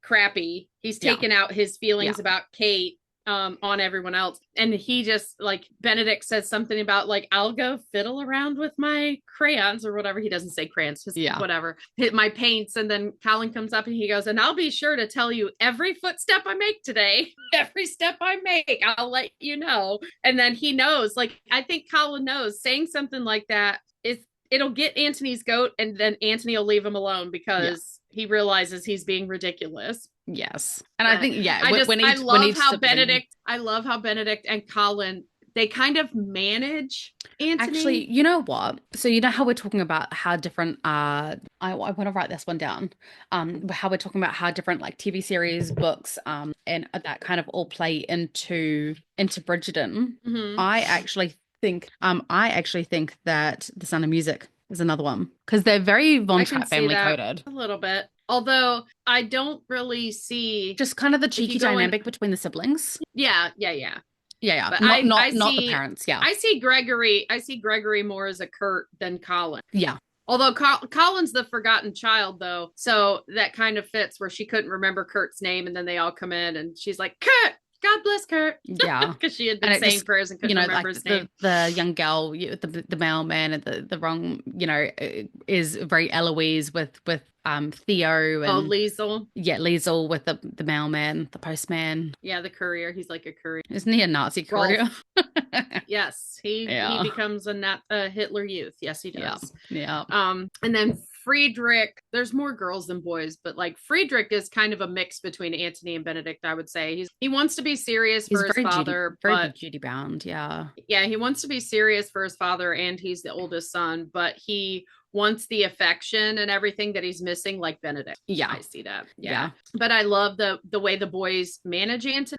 crappy, he's yeah, taken out his yeah, feelings about Kate on everyone else, and he just like Benedict says something about like, I'll go fiddle around with my crayons or whatever. He doesn't say crayons, just yeah, whatever, my paints. And then Colin comes up and he goes, and I'll be sure to tell you every footstep I make today. Every step I make, I'll let you know. And then he knows, like I think Colin knows saying something like that is it'll get Antony's goat, and then Antony will leave him alone yeah. because he realizes he's being ridiculous. Yes. And I But think, yeah, I when love each how sibling. Benedict and Colin, they kind of manage Antony. Actually, you know what? So you know how we're talking about how different I want to write this one down. How we're talking about how different like TV series, books, and that kind of all play into Bridgerton. Mm-hmm. I actually think that The Sound of Music is another one because they're very Von I can Trapp see family that coded. a little bit. Although I don't really see Just kind of the if cheeky you go in. dynamic between the siblings. Yeah, yeah, yeah. Yeah, yeah. But Not not not the parents. Yeah. I see Gregory more as a Kurt than Colin. Yeah. Although Colin's the forgotten child, though, so that kind of fits where she couldn't remember Kurt's name, and then they all come in, and she's like, "Kurt, God bless Kurt," Yeah. because she had And been it saying just, prayers and couldn't remember like his name. the young girl, the mailman, and the wrong, is very Eloise with Theo Oh, and Liesel, yeah, Liesel with the mailman, the postman. yeah, the courier. He's like a courier. Isn't he a Nazi Rolf, courier? yes, he Yeah. becomes a Hitler Youth. Yes, he Yeah. does. Yeah. And then Friedrich, there's more girls than boys, but like Friedrich is kind of a mix between Antony and Benedict, I would say. He wants to be serious He's for his father, very but big duty bound. Yeah. yeah, he wants to be serious for his father, and he's the oldest son, but he wants the affection and everything that he's missing, like Benedict. Yeah. I see that. Yeah. Yeah. But I love the way the boys manage Antony.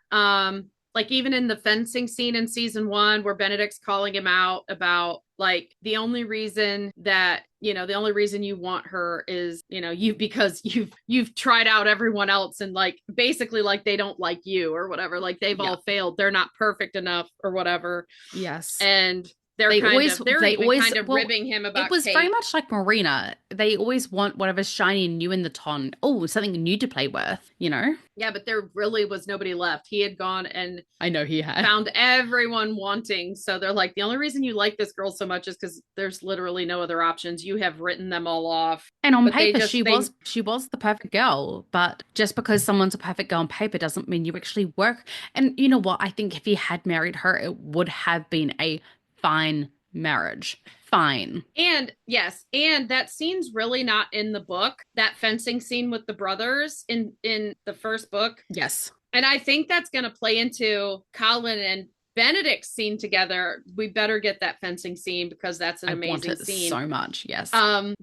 Like even in the fencing scene in season 1 where Benedict's calling him out about like the only reason you want her is because you've tried out everyone else, and like basically like they don't like you or whatever, like they've Yeah. all failed, they're not perfect enough or whatever. Yes. And they're kind of ribbing him about it was Kate. very much like Marina. They always want whatever's shiny and new in the ton. Oh, something new to play with, Yeah, but there really was nobody left. He had gone and I know he had. found everyone wanting. So they're like, the only reason you like this girl so much is because there's literally no other options. You have written them all off. And on But paper, she was the perfect girl. But just because someone's a perfect girl on paper doesn't mean you actually work. And you know what? I think if he had married her, it would have been a fine marriage. Fine. And yes, and that scene's really not in the book. That fencing scene with the brothers in the first book. Yes. And I think that's going to play into Colin and Benedict's scene together. We better get that fencing scene because that's an amazing scene. So much, yes.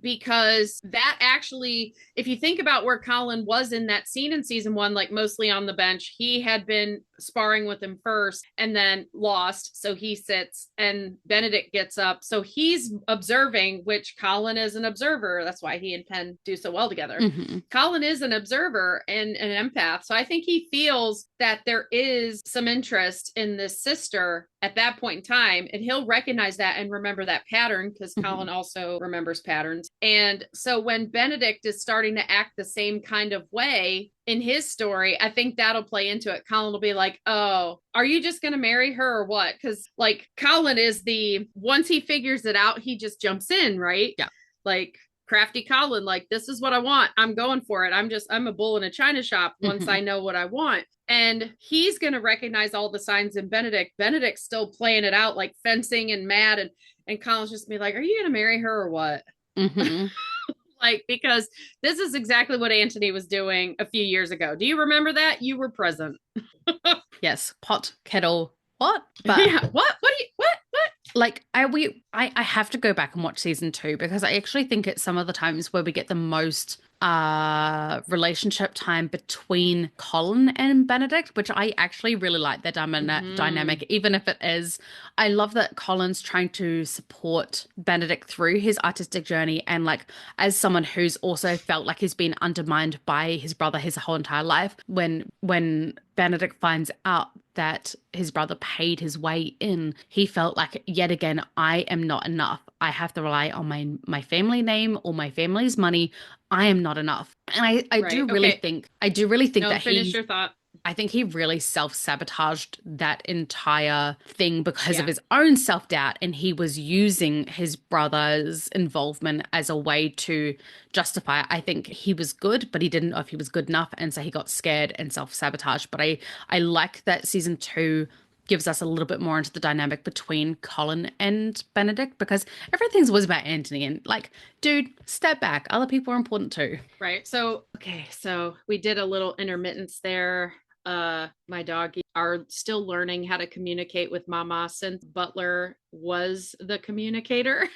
Because that actually, if you think about where Colin was in that scene in season 1, like mostly on the bench, he had been sparring with him first and then lost. So he sits and Benedict gets up. So he's observing, which Colin is an observer. That's why he and Penn do so well together. Mm-hmm. Colin is an observer and an empath. So I think he feels that there is some interest in this sister at that point in time, and he'll recognize that and remember that pattern because Colin also remembers patterns. And so when Benedict is starting to act the same kind of way in his story, I think that'll play into it. Colin will be like, oh, are you just going to marry her or what? Because like Colin is once he figures it out, he just jumps in, right? Yeah. Like crafty Colin, like, this is what I want. I'm going for it. I'm a bull in a china shop once I know what I want. And he's going to recognize all the signs in Benedict. Benedict's still playing it out like fencing and mad. And Colin's just be like, are you going to marry her or what? Mm-hmm. Like, because this is exactly what Antony was doing a few years ago. Do you remember that? You were present. Yes. Pot, kettle, what? But yeah. What do you, what? Like I have to go back and watch season 2 because I actually think it's some of the times where we get the most relationship time between Colin and Benedict, which I actually really like their dynamic, even if it is. I love that Colin's trying to support Benedict through his artistic journey, and like as someone who's also felt like he's been undermined by his brother his whole entire life, when Benedict finds out that his brother paid his way in, he felt like, yet again, I am not enough. I have to rely on my family name or my family's money. I am not enough. And I Right. do really think that finish your thought. I think he really self-sabotaged that entire thing because of his own self-doubt, and he was using his brother's involvement as a way to justify it. I think he was good, but he didn't know if he was good enough, and so he got scared and self-sabotaged. But I like that season 2 gives us a little bit more into the dynamic between Colin and Benedict, because everything's always about Anthony and like, dude, step back. Other people are important too. Right. So, okay. So we did a little intermittence there. My doggy are still learning how to communicate with Mama since Butler was the communicator.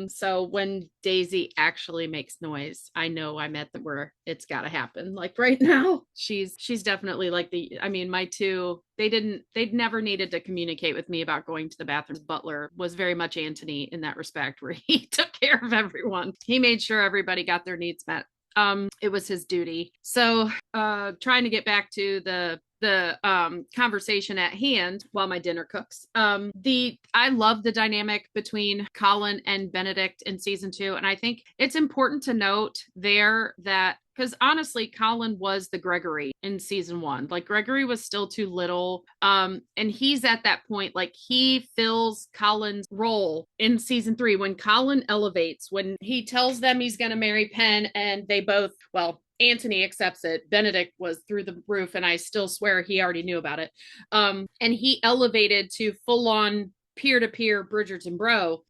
So when Daisy actually makes noise, I know I'm at the where it's got to happen. Like right now, she's definitely like I mean, my two, they'd never needed to communicate with me about going to the bathroom. Butler was very much Anthony in that respect, where he took care of everyone. He made sure everybody got their needs met. It was his duty. So, trying to get back to the conversation at hand while my dinner cooks. I love the dynamic between Colin and Benedict in season 2, and I think it's important to note there that because honestly, Colin was the Gregory in season 1. Like Gregory was still too little. And he's at that point, like he fills Colin's role in season 3 when Colin elevates, when he tells them he's going to marry Penn, and they both, well, Anthony accepts it. Benedict was through the roof, and I still swear he already knew about it. And he elevated to full on peer-to-peer Bridgerton Bro.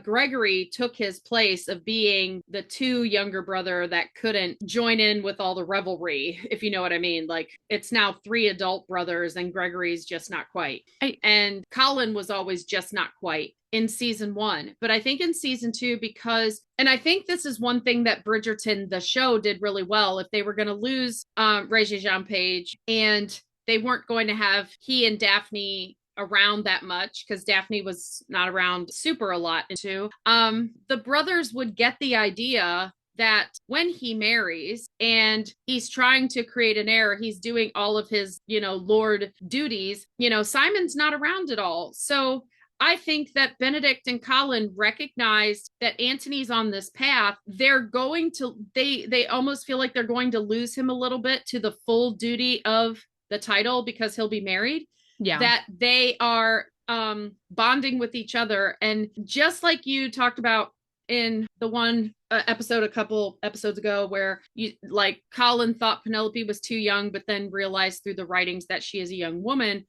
Gregory took his place of being the 2 younger brother that couldn't join in with all the revelry, if you know what I mean. Like it's now 3 adult brothers and Gregory's just not quite. And Colin was always just not quite in season 1. But I think in season 2, because, and I think this is one thing that Bridgerton, the show, did really well. If they were going to lose Regé-Jean Page and they weren't going to have he and Daphne around that much, because Daphne was not around super a lot too. The brothers would get the idea that when he marries and he's trying to create an heir, he's doing all of his, lord duties, Simon's not around at all. So I think that Benedict and Colin recognized that Anthony's on this path. They're going to, they almost feel like they're going to lose him a little bit to the full duty of the title because he'll be married. Yeah. That they are bonding with each other. And just like you talked about in the one episode a couple episodes ago, where you like Colin thought Penelope was too young, but then realized through the writings that she is a young woman.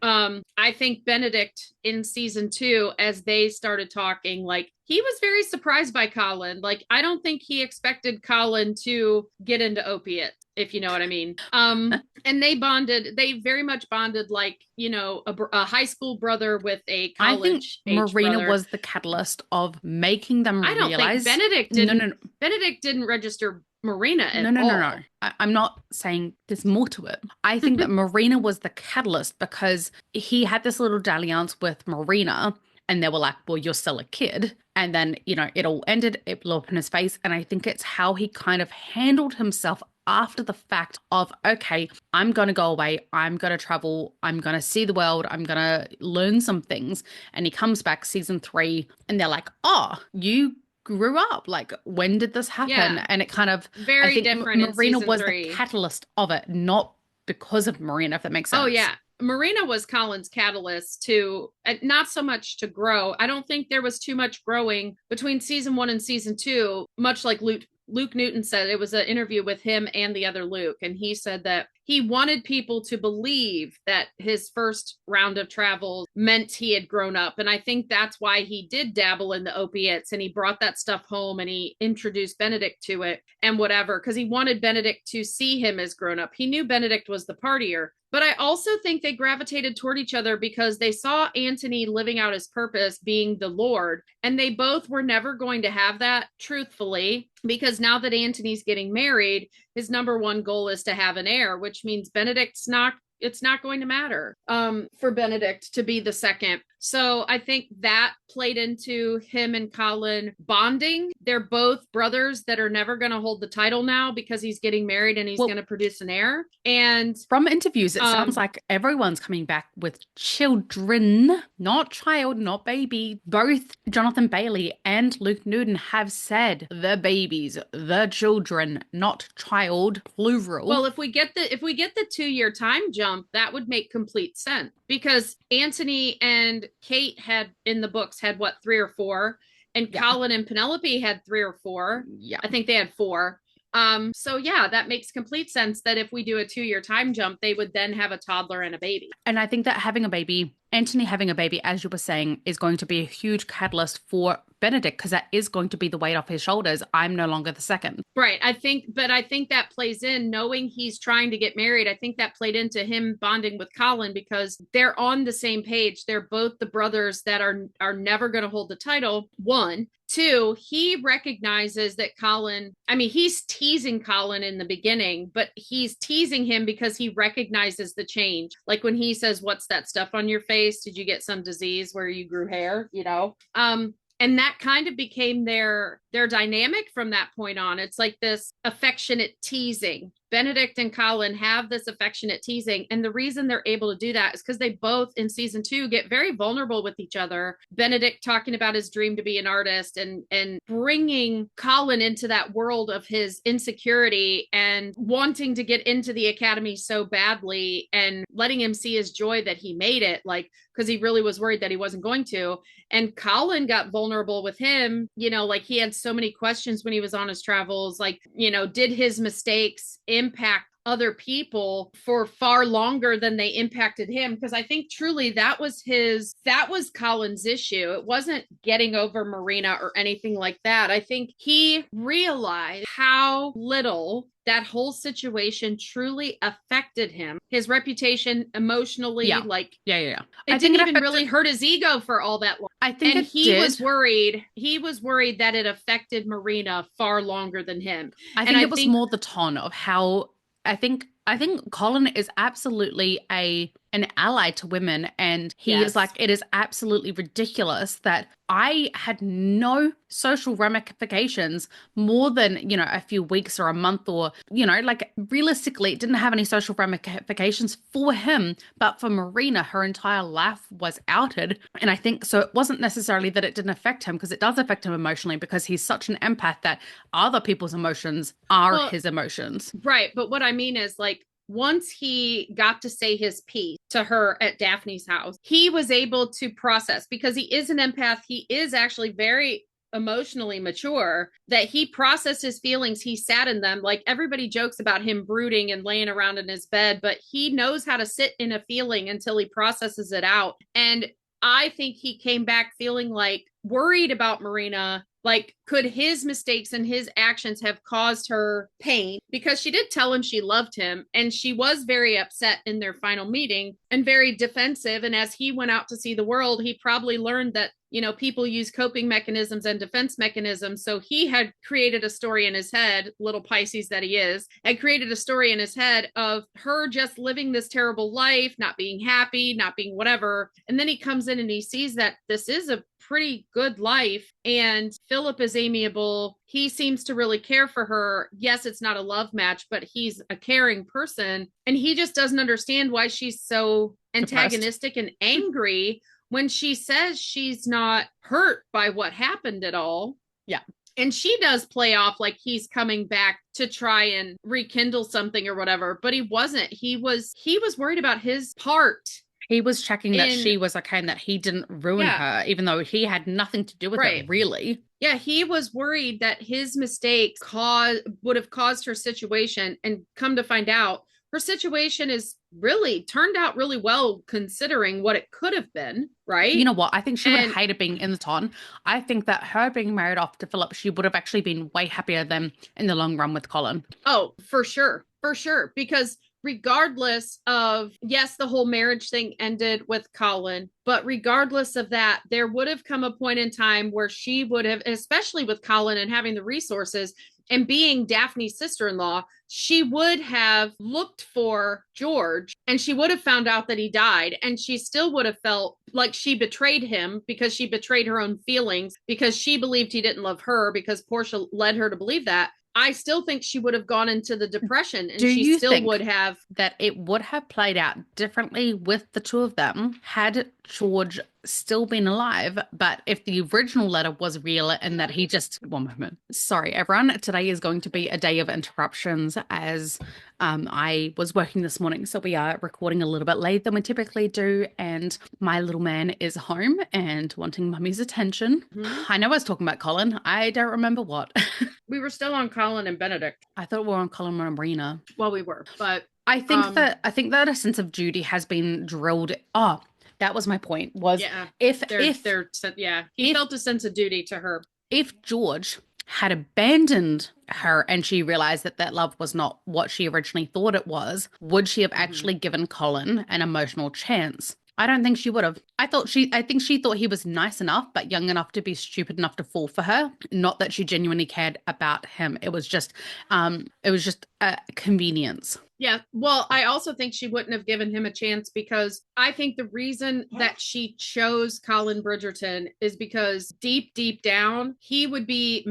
I think Benedict in season 2, as they started talking, like he was very surprised by Colin. Like I don't think he expected Colin to get into opiate, if you know what I mean. And they very much bonded like, a high school brother with a college I think Marina brother. was the catalyst of making them realize. I don't think Benedict didn't. No. Benedict didn't register Marina at all. No. I'm not saying there's more to it. I think that Marina was the catalyst because he had this little dalliance with Marina and they were like, well, you're still a kid. And then, it all ended, it blew up in his face. And I think it's how he kind of handled himself after the fact of, okay, I'm going to go away. I'm going to travel. I'm going to see the world. I'm going to learn some things. And he comes back season 3 and they're like, oh, you grew up. Like, when did this happen? Yeah. And it kind of, very I think different. Marina was the catalyst of it, not because of Marina, if that makes sense. Oh, yeah. Marina was Colin's catalyst to, not so much to grow. I don't think there was too much growing between season 1 and season 2, much like Luke Newton said. It was an interview with him and the other Luke, and he said that he wanted people to believe that his first round of travel meant he had grown up. And I think that's why he did dabble in the opiates and he brought that stuff home and he introduced Benedict to it and whatever, because he wanted Benedict to see him as grown up. He knew Benedict was the partier. But I also think they gravitated toward each other because they saw Anthony living out his purpose, being the Lord, and they both were never going to have that, truthfully, because now that Anthony's getting married, his number one goal is to have an heir, which means it's not going to matter for Benedict to be the second. So I think that played into him and Colin bonding. They're both brothers that are never going to hold the title now because he's getting married and he's going to produce an heir. And from interviews, it sounds like everyone's coming back with children, not child, not baby. Both Jonathan Bailey and Luke Newton have said the babies, the children, not child, plural. Well, if we get the 2-year time jump, that would make complete sense, because Anthony and Kate had in the books had what, 3 or 4, and Colin and Penelope had 3 or 4. Yeah, I think they had 4. So yeah, that makes complete sense that if we do a 2-year time jump, they would then have a toddler and a baby. And I think that having a baby, Anthony having a baby, as you were saying, is going to be a huge catalyst for Benedict because that is going to be the weight off his shoulders. I'm no longer the second. Right. I think that plays in knowing he's trying to get married. I think that played into him bonding with Colin because they're on the same page. They're both the brothers that are never going to hold the title. One. Two, he recognizes that Colin, I mean, he's teasing Colin in the beginning, but he's teasing him because he recognizes the change. Like when he says, "What's that stuff on your face? Did you get some disease where you grew hair?" And that kind of became their dynamic from that point on. It's like this affectionate teasing. Benedict and Colin have this affectionate teasing. And the reason they're able to do that is because they both in season 2 get very vulnerable with each other. Benedict talking about his dream to be an artist and bringing Colin into that world of his insecurity and wanting to get into the academy so badly and letting him see his joy that he made it, like, because he really was worried that he wasn't going to. And Colin got vulnerable with him, like he had so many questions when he was on his travels, like, did his mistakes impact other people for far longer than they impacted him? Because I think truly that was Colin's issue. It wasn't getting over Marina or anything like that. I think he realized how little that whole situation truly affected him, his reputation emotionally. Yeah. Like, yeah. It didn't even really hurt his ego for all that long. I think and he did. was worried. He was worried that it affected Marina far longer than him. I think it was more the tone of how I think Colin is absolutely an ally to women, and he is like, it is absolutely ridiculous that I had no social ramifications more than, a few weeks or a month or, like realistically, it didn't have any social ramifications for him, but for Marina, her entire life was outed. And I think so it wasn't necessarily that it didn't affect him, because it does affect him emotionally because he's such an empath that other people's emotions are his emotions. Right. But what I mean is, like, once he got to say his piece to her at Daphne's house, he was able to process, because he is an empath. He is actually very emotionally mature, that he processed his feelings. He sat in them. Like, everybody jokes about him brooding and laying around in his bed, but he knows how to sit in a feeling until he processes it out. And I think he came back feeling like worried about Marina. Like, could his mistakes and his actions have caused her pain? Because she did tell him she loved him, and she was very upset in their final meeting and very defensive. And as he went out to see the world, he probably learned that, people use coping mechanisms and defense mechanisms. So he had created a story in his head, little Pisces that he is, had created a story in his head of her just living this terrible life, not being happy, not being whatever. And then he comes in and he sees that this is a pretty good life, and Philip is amiable. He seems to really care for her. Yes, it's not a love match, but he's a caring person, and he just doesn't understand why she's so antagonistic and angry when she says she's not hurt by what happened at all. Yeah. And she does play off like he's coming back to try and rekindle something or whatever, but he wasn't. He was worried about his part. He was checking that she was okay and that he didn't ruin her, even though he had nothing to do with it, really. Yeah, he was worried that his mistakes would have caused her situation, and come to find out, her situation is really turned out really well considering what it could have been, right? You know what? I think she would have hated being in the ton. I think that her being married off to Philip, she would have actually been way happier than in the long run with Colin. Oh, for sure. For sure. Because regardless of, yes, the whole marriage thing ended with Colin, but regardless of that, there would have come a point in time where she would have, especially with Colin and having the resources and being Daphne's sister-in-law, she would have looked for George, and she would have found out that he died, and she still would have felt like she betrayed him because she betrayed her own feelings, because she believed he didn't love her, because Portia led her to believe that. I still think she would have gone into the depression, and she still would have. That it would have played out differently with the two of them had George still been alive, but if the original letter was real and that he just... One moment. Sorry, everyone. Today is going to be a day of interruptions as I was working this morning, so we are recording a little bit later than we typically do, and my little man is home and wanting mummy's attention. I know I was talking about Colin. I don't remember what. We were still on Colin and Benedict. I thought we were on Colin and Marina. Well, we were, but I think that a sense of duty has been drilled. Oh, that was my point. Was yeah, if he felt a sense of duty to her. If George had abandoned her and she realized that that love was not what she originally thought it was, would she have actually given Colin an emotional chance? I don't think she would have. I think she thought he was nice enough, but young enough to be stupid enough to fall for her. Not that she genuinely cared about him. It was just a convenience. Yeah. Well, I also think she wouldn't have given him a chance because I think the reason that she chose Colin Bridgerton is because deep, deep down, he would be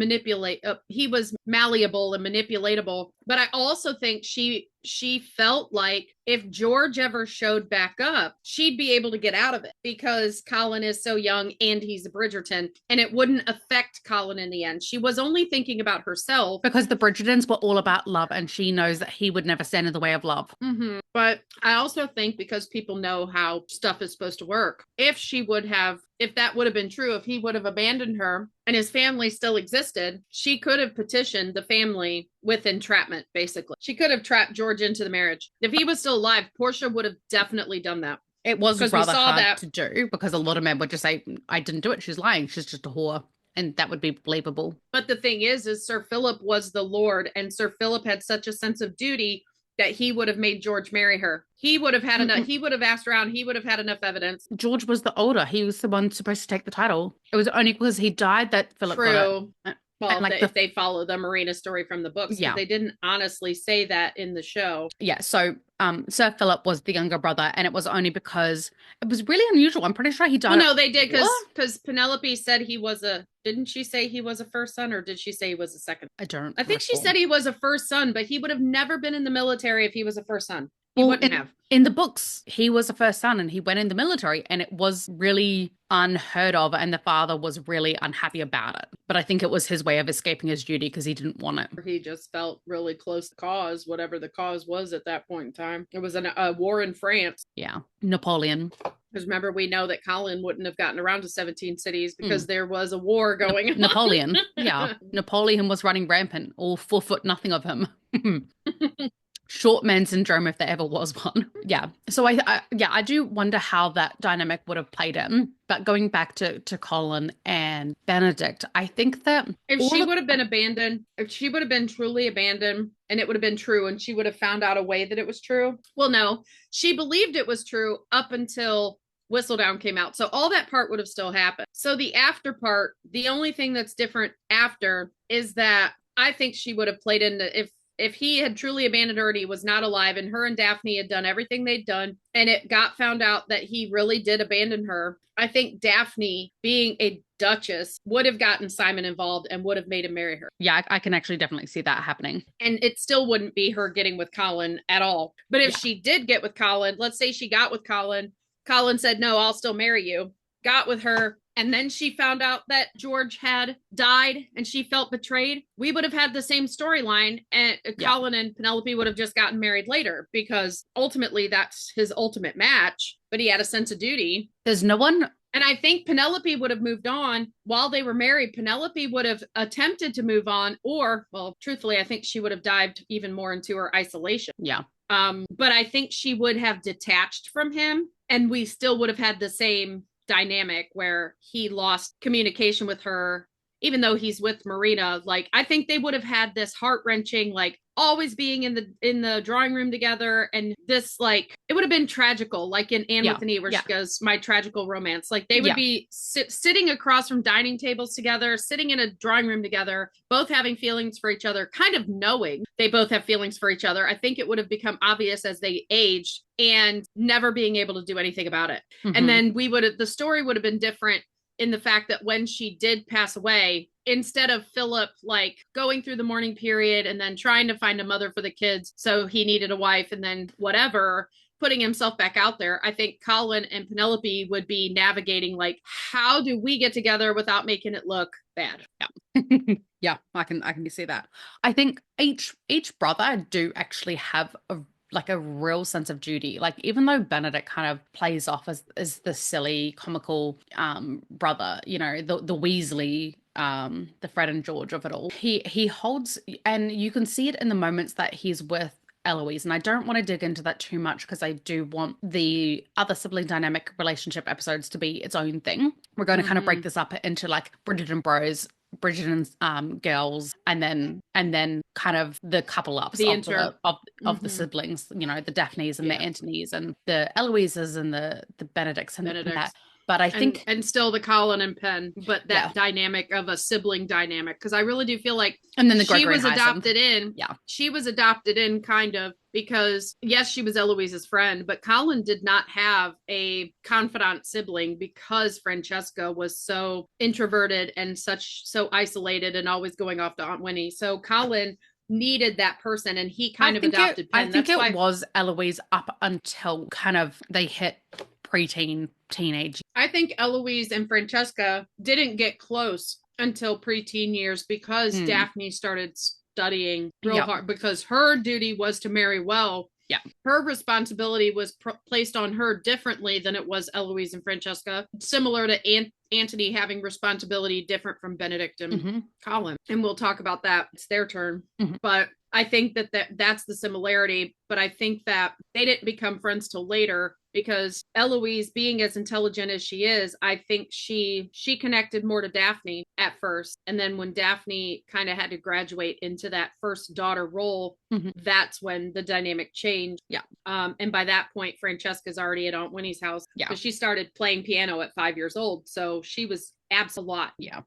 he was malleable and manipulatable. But I also think she felt like if George ever showed back up, she'd be able to get out of it because Colin is so young and he's a Bridgerton, and it wouldn't affect Colin in the end. She was only thinking about herself. Because the Bridgertons were all about love, and she knows that he would never stand in the way of love. Mm-hmm. But I also think because people know how stuff is supposed to work, if that would have been true, if he would have abandoned her and his family still existed, she could have petitioned the family with entrapment, basically. She could have trapped George into the marriage. If he was still alive, Portia would have definitely done that. It was rather hard to do because a lot of men would just say, I didn't do it. She's lying. She's just a whore. And that would be believable. But the thing is Sir Philip was the Lord, and Sir Philip had such a sense of duty that he would have made George marry her. He would have had enough. He would have asked around. He would have had enough evidence. George was the older. He was the one supposed to take the title. It was only because he died that Philip got it. Well, if they follow the Marina story from the books, they didn't honestly say that in the show. Yeah, so Sir Philip was the younger brother, and it was only because it was really unusual. I'm pretty sure he died. Well, no, they did because Penelope said he was didn't she say he was a first son, or did she say he was a second? I think she said he was a first son, but he would have never been in the military if he was a first son. He wouldn't have. In the books, he was a first son and he went in the military, and it was really unheard of, and the father was really unhappy about it. But I think it was his way of escaping his duty because he didn't want it. He just felt really close to the cause, whatever the cause was at that point in time. It was a war in France. Yeah, Napoleon. Because remember, we know that Colin wouldn't have gotten around to 17 cities because there was a war going on. Napoleon. Yeah. Napoleon was running rampant, all 4 foot nothing of him. Short man syndrome, if there ever was one. Yeah. So I do wonder how that dynamic would have played in. But going back to Colin and Benedict, I think that if she would have been abandoned, if she would have been truly abandoned and it would have been true and she would have found out a way that it was true. Well, no, she believed it was true up until Whistledown came out. So all that part would have still happened. So the after part, the only thing that's different after is that I think she would have played into if he had truly abandoned her and he was not alive and her and Daphne had done everything they'd done and it got found out that he really did abandon her, I think Daphne, being a duchess, would have gotten Simon involved and would have made him marry her. Yeah, I can actually definitely see that happening. And it still wouldn't be her getting with Colin at all. But if she did get with Colin, let's say she got with Colin, Colin said, no, I'll still marry you, got with her, and then she found out that George had died and she felt betrayed, we would have had the same storyline, and Colin and Penelope would have just gotten married later because ultimately that's his ultimate match, but he had a sense of duty. There's no one. And I think Penelope would have moved on while they were married. Penelope would have attempted to move on, or, well, truthfully, I think she would have dived even more into her isolation. Yeah. But I think she would have detached from him, and we still would have had the same dynamic where he lost communication with her, even though he's with Marina. Like, I think they would have had this heart-wrenching, like, always being in the drawing room together, and this, like, it would have been tragical, like in Anne with an E, where she goes, my tragical romance. Like, they would be sitting across from dining tables together, sitting in a drawing room together, both having feelings for each other, kind of knowing they both have feelings for each other. I think it would have become obvious as they aged and never being able to do anything about it. And then the story would have been different in the fact that when she did pass away, instead of Philip, like, going through the mourning period and then trying to find a mother for the kids, so he needed a wife and then whatever, putting himself back out there, I think Colin and Penelope would be navigating, like, how do we get together without making it look bad? Yeah. Yeah, I can see that. I think each brother do actually have like a real sense of duty. Like even though Benedict kind of plays off as the silly, comical brother, you know, the Weasley, the Fred and George of it all, he holds, and you can see it in the moments that he's with Eloise. And I don't want to dig into that too much because I do want the other sibling dynamic relationship episodes to be its own thing. We're going to kind of break this up into like Bridgerton Bros, Bridgerton's girls, and then kind of the couple ups The of inter of the siblings, you know, the Daphnes and the Antonys and the Eloises and the Benedicts and that. But I think and still the Colin and Penn, but that dynamic of a sibling dynamic, because I really do feel like and then the she Gregory was and adopted in. Yeah. She was adopted in kind of because yes, she was Eloise's friend, but Colin did not have a confidant sibling because Francesca was so introverted and so isolated and always going off to Aunt Winnie. So Colin needed that person, and he kind of adopted Penn. I think it was Eloise up until kind of they hit preteen, teenage. I think Eloise and Francesca didn't get close until preteen years because Daphne started studying real hard, because her duty was to marry well. Yeah. Her responsibility was placed on her differently than it was Eloise and Francesca, similar to Antony having responsibility different from Benedict and Colin. And we'll talk about that. It's their turn. But I think that's the similarity. But I think that they didn't become friends till later because Eloise, being as intelligent as she is, I think she connected more to Daphne at first. And then when Daphne kind of had to graduate into that first daughter role, that's when the dynamic changed. Yeah. And by that point, Francesca's already at Aunt Winnie's house. Yeah. Because she started playing piano at 5 years old. So she was absolute. Yeah.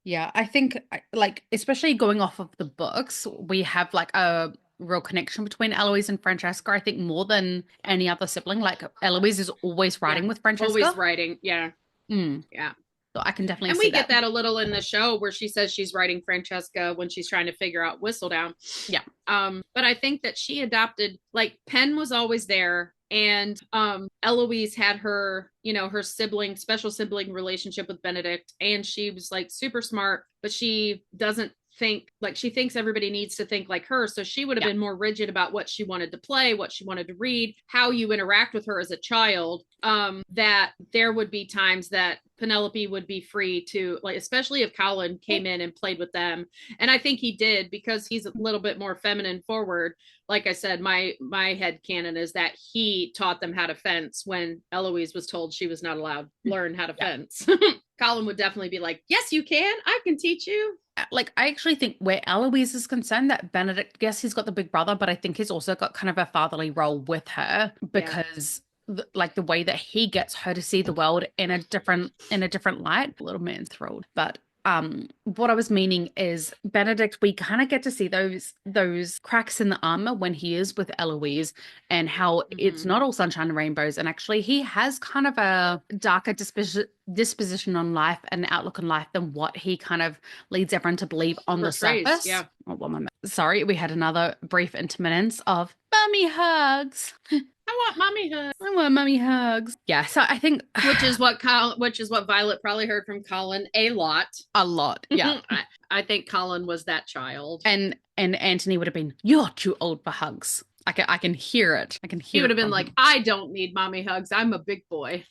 Yeah. I think like, especially going off of the books, we have like a real connection between Eloise and Francesca. I think more than any other sibling. Like Eloise is always writing with Francesca. Always writing. Yeah. Yeah. So I can definitely and see we get that a little in the show where she says she's writing Francesca when she's trying to figure out Whistledown. Yeah. But I think that she adopted, like Penn was always there. And Eloise had her, you know, her special sibling relationship with Benedict. And she was like super smart, but she doesn't think like, she thinks everybody needs to think like her. So she would have been more rigid about what she wanted to play, what she wanted to read, how you interact with her as a child. That there would be times that Penelope would be free to, like, especially if Colin came in and played with them. And I think he did because he's a little bit more feminine forward. Like I said, my head canon is that he taught them how to fence when Eloise was told she was not allowed to learn how to fence. Colin would definitely be like, yes, you can. I can teach you. Like, I actually think where Eloise is concerned, that Benedict, yes, he's got the big brother, but I think he's also got kind of a fatherly role with her because like the way that he gets her to see the world in a different light. Little man's thrilled. But what I was meaning is Benedict, we kind of get to see those cracks in the armor when he is with Eloise and how it's not all sunshine and rainbows, and actually he has kind of a darker disposition on life and outlook on life than what he kind of leads everyone to believe on the surface. Yeah. Oh, 1 moment. Sorry, we had another brief intermittence of mummy hugs. I want mommy hugs. I want mommy hugs. Yeah, so I think which is what Violet probably heard from Colin a lot. Yeah. I think Colin was that child. And Antony would have been, you're too old for hugs. I can hear it. He would have been like, I don't need mommy hugs. I'm a big boy.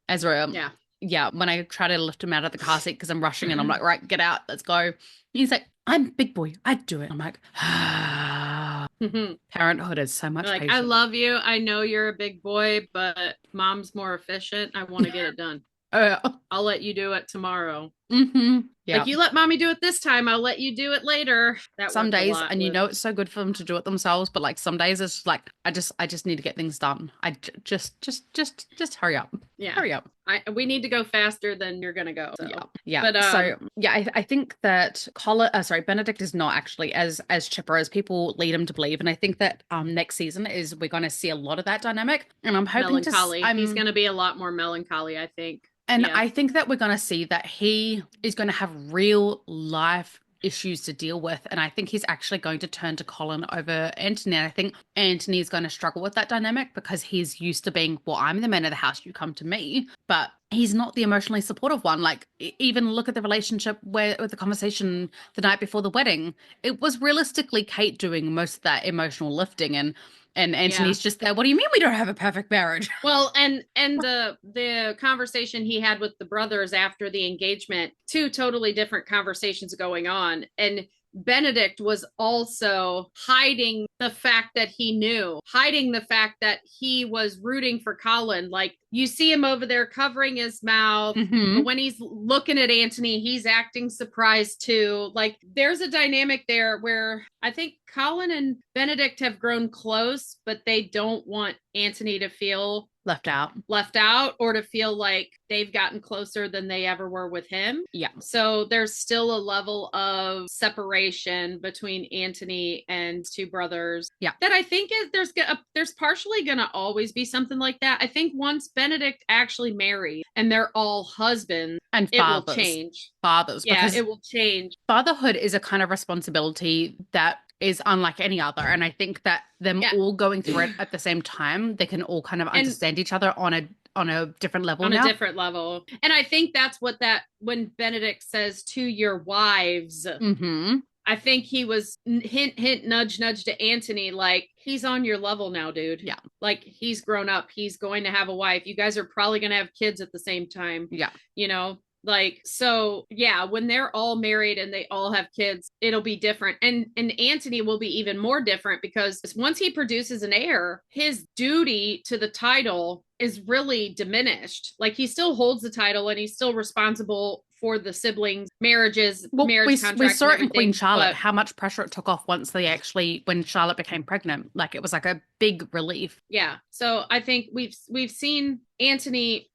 Ezra. Yeah. Yeah, when I try to lift him out of the car seat because I'm rushing and I'm like, right, get out, let's go. He's like, I'm big boy, I'd do it. I'm like, parenthood is so much like, patience. I love you. I know you're a big boy, but mom's more efficient. I want to get it done. I'll let you do it tomorrow. Yeah. Like, you let mommy do it this time, I'll let you do it later. Some days, and you know it's so good for them to do it themselves, but like some days it's like I just need to get things done. I just hurry up. Yeah, hurry up. We need to go faster than you're gonna go. So. Yeah. But I think that Benedict is not actually as chipper as people lead him to believe, and I think that next season is we're going to see a lot of that dynamic, and I'm hoping melancholy. He's going to be a lot more melancholy, I think. And I think that we're going to see that he is going to have real life issues to deal with. And I think he's actually going to turn to Colin over Antony. And I think Antony is going to struggle with that dynamic because he's used to being, well, I'm the man of the house, you come to me. But he's not the emotionally supportive one. Like, even look at the relationship where with the conversation the night before the wedding. It was realistically Kate doing most of that emotional lifting, and Yeah. Anthony's just there. What do you mean we don't have a perfect marriage? Well, and the conversation he had with the brothers after the engagement, two totally different conversations going on. And Benedict was also hiding the fact that he knew, hiding the fact that he was rooting for Colin. Like you see him over there covering his mouth, but Hmm. when he's looking at Anthony, he's acting surprised too. Like there's a dynamic there where I think Colin and Benedict have grown close, but they don't want Anthony to feel Left out. left out or to feel like they've gotten closer than they ever were with him. Yeah. So there's still a level of separation between Anthony and two brothers. Yeah. That I think is there's partially going to always be something like that. I think once Benedict actually marries and they're all husbands, And it will fathers. change. Fathers, Yeah, because it will change. fatherhood is a kind of responsibility that is unlike any other. And I think that them Yeah. all going through it at the same time, they can all kind of And understand each other on a different level on a now. different level. And I think that's what that when Benedict says to your wives, Hmm. I think he was hint, hint, nudge, nudge to Anthony, like, he's on your level now, dude. Yeah. Like, he's grown up. He's going to have a wife. You guys are probably going to have kids at the same time. Yeah. You know, like, so yeah, when they're all married and they all have kids, it'll be different. And Anthony will be even more different because once he produces an heir, his duty to the title is really diminished. Like, he still holds the title and he's still responsible for the siblings' marriages, Well, marriage we contracts, saw and it in Queen everything. Charlotte, But how much pressure it took off once when Charlotte became pregnant. Like, it was like a big relief. yeah, so I think we've seen Anthony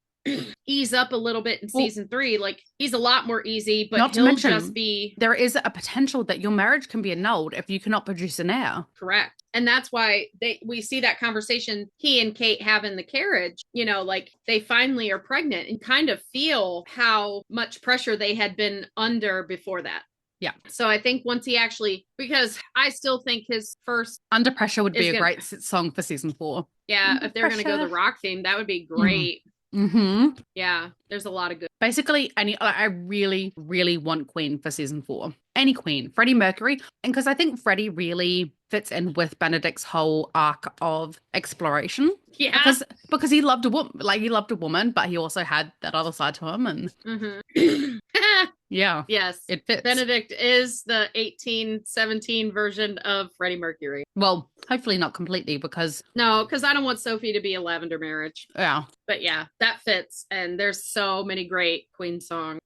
ease up a little bit in Well, season 3. Like, he's a lot more easy, but not to he'll just mention, be there is a potential that your marriage can be annulled if you cannot produce an heir. correct. And that's why we see that conversation he and Kate have in the carriage, you know, like they finally are pregnant and kind of feel how much pressure they had been under before that. Yeah. So I think once he actually, because I still think his first Under Pressure would be a gonna, great song for season 4. yeah, Under if they're going to go the Pressure. rock theme, that would be great. Mm-hmm. Yeah, there's a lot of good. Basically, I really, really want Queen for season 4. Any Queen, Freddie Mercury, and because I think Freddie really fits in with Benedict's whole arc of exploration. Yeah, because he loved a woman, he loved a woman, but he also had that other side to him, and yeah, yes, it fits. Benedict is the 1817 version of Freddie Mercury. Well, hopefully not completely, because no, because I don't want Sophie to be a lavender marriage. Yeah, but yeah, that fits, and there's so many great Queen songs.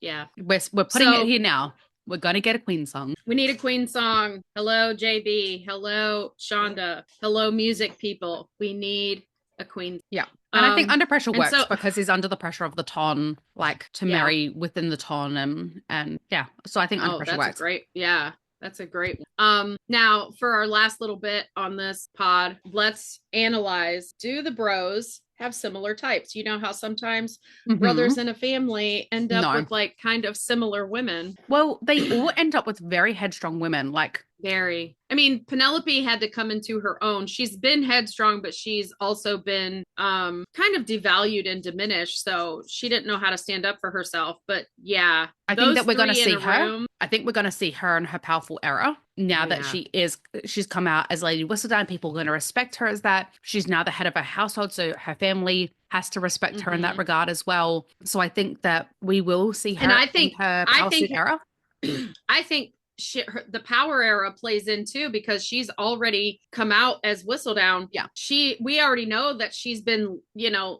Yeah, we're putting it here now. We're gonna get a Queen song. We need a Queen song. Hello, JB. Hello, Shonda. Hello, music people. We need a Queen. Yeah. And I think Under Pressure works because he's under the pressure of the ton, like to marry within the ton, and yeah. So I think Under Pressure works. That's a great one. Now for our last little bit on this pod, let's analyze, do the bros have similar types? You know how sometimes brothers in a family end up with like kind of similar women. Well, they all end up with very headstrong women, like very. I mean, Penelope had to come into her own. She's been headstrong, but she's also been kind of devalued and diminished. So she didn't know how to stand up for herself. But yeah, I think that we're going to see her. I think we're going to see her in her powerful era now that she's come out as Lady Whistledown. People are going to respect her as that. She's now the head of her household, so her family has to respect her in that regard as well. So I think that we will see her in her powerful era. I think the power era plays in too, because she's already come out as Whistledown. Yeah. We already know that she's been,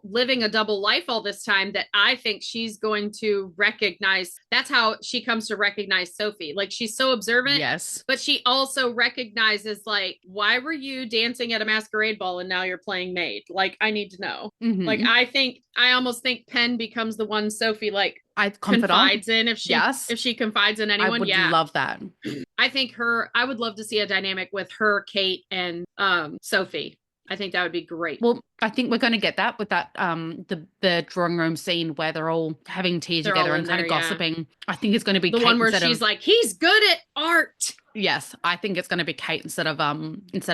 living a double life all this time, that I think she's going to recognize. That's how she comes to recognize Sophie. Like, she's so observant. Yes. But she also recognizes, like, why were you dancing at a masquerade ball and now you're playing maid? Like, I need to know. Like, I almost think Penn becomes the one Sophie, like, confides in if she confides in anyone. I would love that. I think I would love to see a dynamic with her, Kate, and Sophie. I think that would be great. Well, I think we're going to get that with that the drawing room scene where they're all having tea together and kind of gossiping. Yeah. I think it's going to be the Kate one where she's like, he's good at art. Yes, I think it's going to be Kate instead of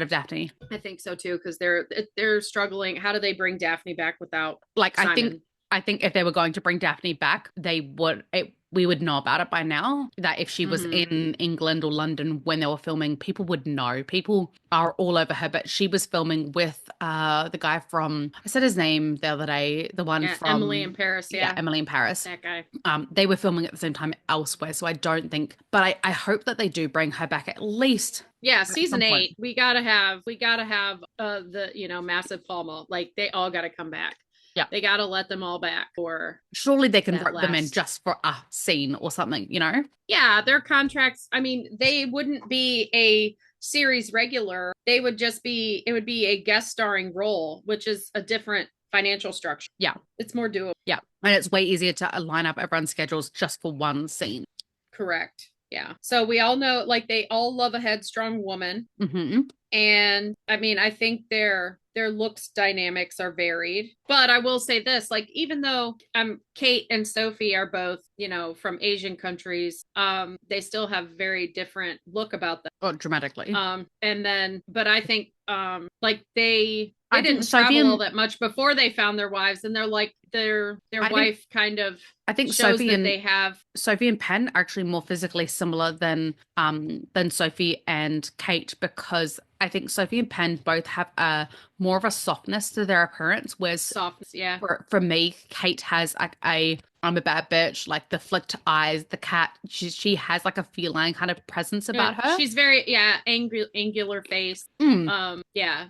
Daphne. I think so too, because they're struggling. How do they bring Daphne back without like Simon? I think if they were going to bring Daphne back, we would know about it by now. That if she was in England or London when they were filming, people would know. People are all over her, but she was filming with the guy from, I said his name the other day, the one from Emily in Paris. Yeah, Emily in Paris. That guy. They were filming at the same time elsewhere, so I don't think, but I hope that they do bring her back at least. Yeah, season 8. We gotta have the massive FOMO. Like they all gotta come back. Yeah. They gotta let them all back for surely they can rope them in just for a scene or something, Yeah, their contracts, I mean, they wouldn't be a series regular. It would be a guest starring role, which is a different financial structure. Yeah. It's more doable. Yeah. And it's way easier to line up everyone's schedules just for one scene. Correct. Yeah. So we all know, like, they all love a headstrong woman. And I mean, I think their looks dynamics are varied. But I will say this, like, even though Kate and Sophie are both, from Asian countries, they still have very different look about them. Oh, dramatically. But I think like they didn't travel all that much before they found their wives, and they're like their wife kind of I think shows Sophie and Penn are actually more physically similar than Sophie and Kate, because I think Sophie and Penn both have more of a softness to their appearance, whereas for me, Kate has like I'm a bad bitch, like the flicked eyes, the cat. She has like a feline kind of presence about her. She's very angular face.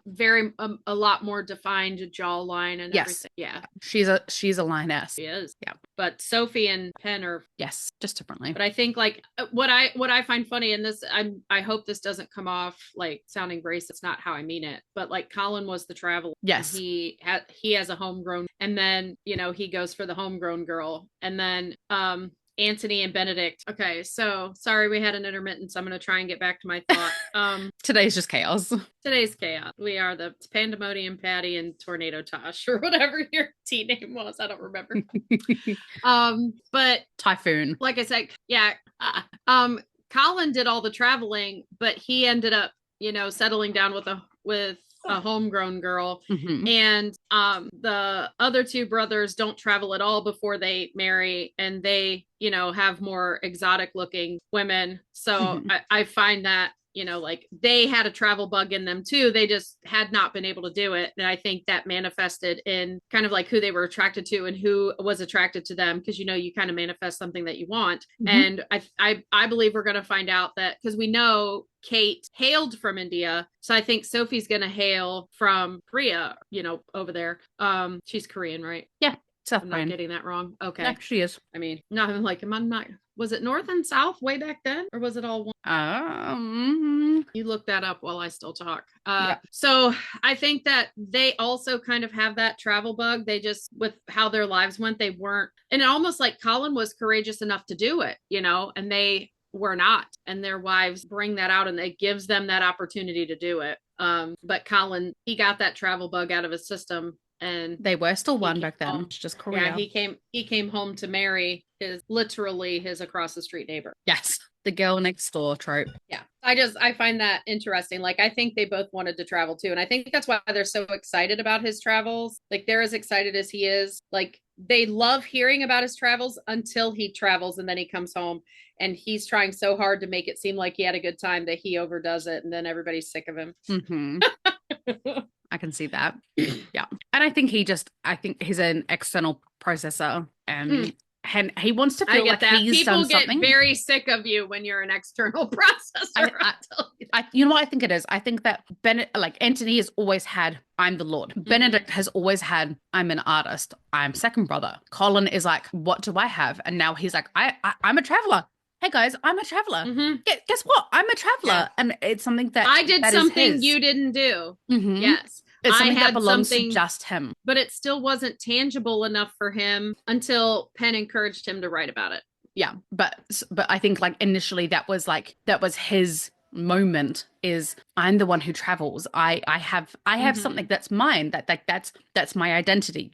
Very a lot more defined jawline and everything. Yeah, she's a lioness. She is. Yeah, but Sophie and Penn are just differently. But I think like what I find funny in this, I hope this doesn't come off like sounding racist. It's not how I mean it, but like Colin was the traveler. Yes, he has a homegrown, and then he goes for the homegrown girl, and then Anthony and Benedict. Okay, so sorry we had an intermittent, so I'm going to try and get back to my thought. Today's just chaos. Today's chaos. We are the Pandemonium Patty and Tornado Tosh, or whatever your tea name was. I don't remember. But Typhoon. Like I said, yeah. Colin did all the traveling, but he ended up, settling down with a homegrown girl. And the other two brothers don't travel at all before they marry, and they have more exotic looking women. So I find that like they had a travel bug in them too. They just had not been able to do it, and I think that manifested in kind of like who they were attracted to and who was attracted to them, because you kind of manifest something that you want. And I believe we're going to find out that, because we know Kate hailed from India, so I think Sophie's going to hail from Korea, over there. She's Korean, right? Yeah. I'm not getting that wrong. Okay. Yeah, she is. I mean, no, I'm like, am I not? Was it North and South way back then, or was it all one? You look that up while I still talk. So I think that they also kind of have that travel bug. They just, with how their lives went, they weren't, and almost like Colin was courageous enough to do it, and they were not, and their wives bring that out, and it gives them that opportunity to do it. But Colin, he got that travel bug out of his system. And they were still one back then, just Korea. Yeah, he came home to marry his across the street neighbor. Yes, the girl next door trope. Yeah, I find that interesting. Like, I think they both wanted to travel too, and I think that's why they're so excited about his travels. Like, they're as excited as he is. Like, they love hearing about his travels until he travels, and then he comes home, and he's trying so hard to make it seem like he had a good time that he overdoes it, and then everybody's sick of him. I can see that. Yeah. And I think he's an external processor, and he wants to feel like he's People done something. People get very sick of you when you're an external processor. You know what I think it is? I think that Anthony has always had, I'm the Lord. Benedict has always had, I'm an artist. I'm second brother. Colin is like, what do I have? And now he's like, I'm a traveler. Hey guys, I'm a traveler. Guess what? I'm a traveler. Yeah. And it's something that I did something you didn't do. Yes. It's something that belongs to just him. But it still wasn't tangible enough for him until Penn encouraged him to write about it. Yeah. But I think like initially that was his moment, is I'm the one who travels. I have something that's mine, that's my identity,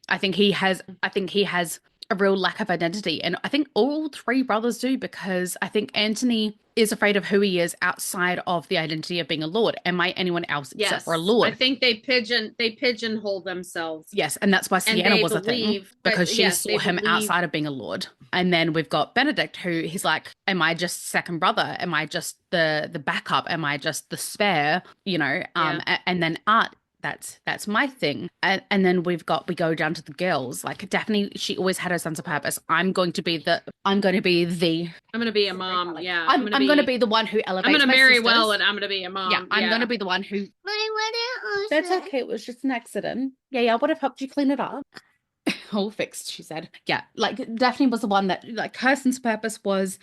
I think he has a real lack of identity. And I think all three brothers do, because I think Anthony is afraid of who he is outside of the identity of being a lord. Am I anyone else except for a Yes, I lord? think they pigeonhole themselves, Yes, and that's why and Sienna they was a thing, believe, because she yes, saw they him believe, outside of being a lord. And then we've got Benedict, who he's like, am I just second brother? Am I just the backup? Am I just the spare? You know, yeah, and then Art, that's my thing. And then we go down to the girls. Like Daphne, she always had her sense of purpose. I'm going to be the I'm gonna be a mom. Yeah, I'm going to be the one who I'm elevates gonna my marry well, sisters. and I'm gonna be a Yeah, mom. I'm going to Yeah. be the one who. That's okay. It was just an accident. Yeah, yeah. I would have helped you clean it up. All fixed, she said. Yeah, like Daphne was the one that, like, her sense of purpose was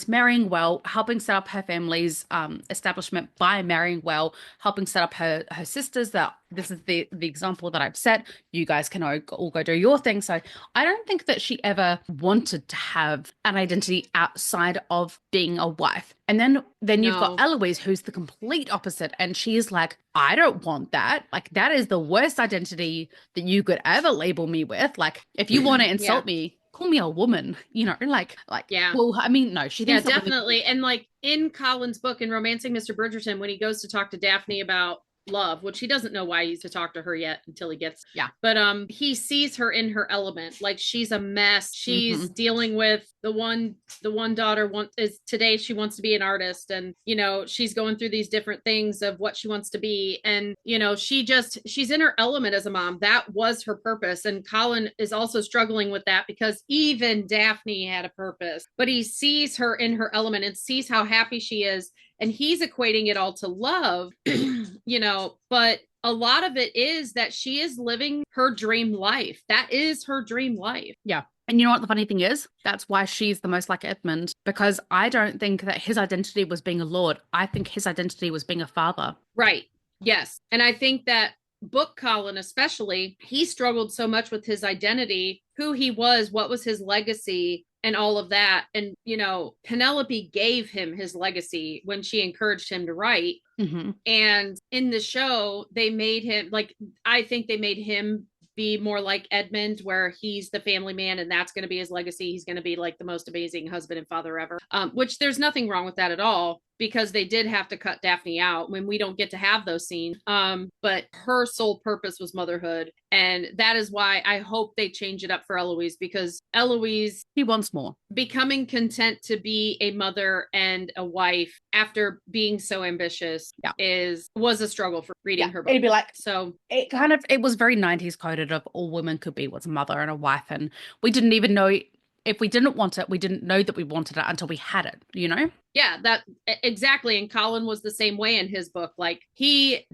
marrying well, helping set up her family's establishment by marrying well, helping set up her sisters. That this is the example that I've set. You guys can all go do your thing. So I don't think that she ever wanted to have an identity outside of being a wife. And then you've got No. Eloise, who's the complete opposite, and she's like, I don't want that. Like, that is the worst identity that you could ever label me with. Like, if you want to Yeah. insult me, call me a woman, like, Yeah. well, I mean, no, she Yeah, thinks that women can be. definitely. And like in Colin's book in Romancing Mr. Bridgerton, when he goes to talk to Daphne about love, which he doesn't know why he's to talk to her yet until he gets, Yeah. but he sees her in her element. Like she's a mess. She's Hmm. dealing with the one daughter wants is today she wants to be an artist, and she's going through these different things of what she wants to be, and she's in her element as a mom. That was her purpose, and Colin is also struggling with that because even Daphne had a purpose, but he sees her in her element and sees how happy she is, and he's equating it all to love. But a lot of it is that she is living her dream life. That is her dream life. Yeah. And you know what the funny thing is? That's why she's the most like Edmund, because I don't think that his identity was being a lord. I think his identity was being a father. Right. Yes. And I think that book Colin, especially, he struggled so much with his identity, who he was, what was his legacy, and all of that. And, Penelope gave him his legacy when she encouraged him to write. Hmm. And in the show, they made him like, I think they made him be more like Edmund, where he's the family man and that's going to be his legacy. He's going to be like the most amazing husband and father ever, which there's nothing wrong with that at all, because they did have to cut Daphne out when we don't get to have those scenes. But her sole purpose was motherhood. And that is why I hope they change it up for Eloise, because Eloise, He wants more. becoming content to be a mother and a wife after being so ambitious, Yeah. was a struggle for reading her book. It'd be like, So it was very 90s coded of all women could be was a mother and a wife. And we didn't even know, if we didn't want it, we didn't know that we wanted it until we had it, yeah, that exactly. And Colin was the same way in his book. Like he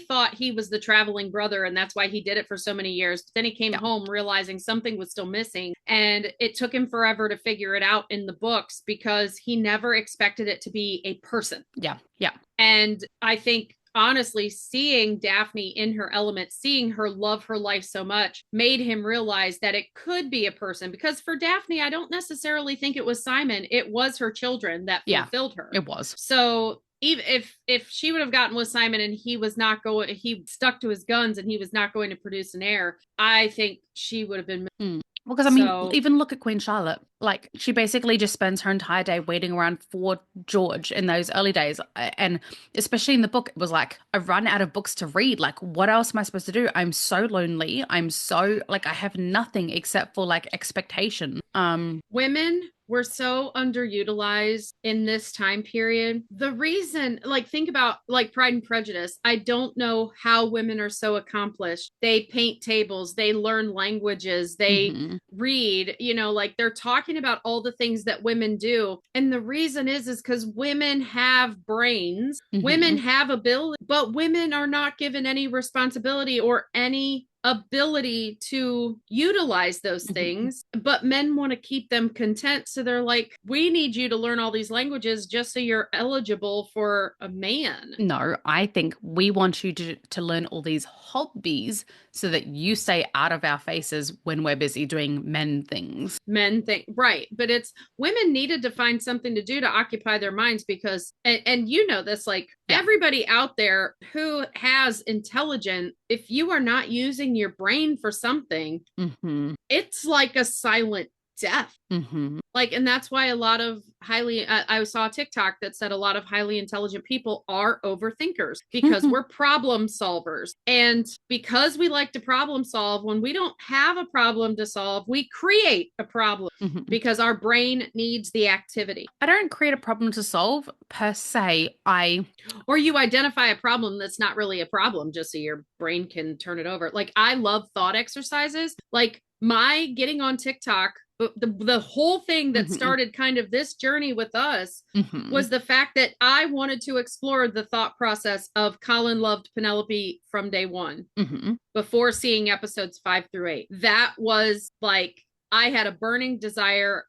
thought he was the traveling brother, and that's why he did it for so many years. But then he came home realizing something was still missing, and it took him forever to figure it out in the books because he never expected it to be a person. Yeah. Yeah. And I think honestly, seeing Daphne in her element, seeing her love her life so much, made him realize that it could be a person. Because for Daphne, I don't necessarily think it was Simon. It was her children that fulfilled her. It was. So even if she would have gotten with Simon and he stuck to his guns and he was not going to produce an heir, I think she would have been. Because, I mean, even look at Queen Charlotte. Like, she basically just spends her entire day waiting around for George in those early days. And especially in the book, it was like, I've run out of books to read. Like, what else am I supposed to do? I'm so lonely. I'm so, like, I have nothing except for, like, expectation. Women were so underutilized in this time period. The reason, like, think about like Pride and Prejudice. I don't know how women are so accomplished. They paint tables, they learn languages, they read, like they're talking about all the things that women do. And the reason is because women have brains, women have ability, but women are not given any responsibility or any ability to utilize those things, but men want to keep them content. So they're like, we need you to learn all these languages just so you're eligible for a man. No, I think we want you to learn all these hobbies so that you stay out of our faces when we're busy doing men things. Right. But it's women needed to find something to do to occupy their minds because, and this, like everybody out there who has intelligence, if you are not using your brain for something, it's like a silent death. Mm-hmm. Like, and that's why a lot of I saw a TikTok that said a lot of highly intelligent people are overthinkers because we're problem solvers. And because we like to problem solve, when we don't have a problem to solve, we create a problem because our brain needs the activity. I don't create a problem to solve per se. Or you identify a problem that's not really a problem just so your brain can turn it over. Like, I love thought exercises. Like, my getting on TikTok, the whole thing that started kind of this journey with us was the fact that I wanted to explore the thought process of Colin loved Penelope from day one before seeing episodes 5 through 8. That was like, I had a burning desire.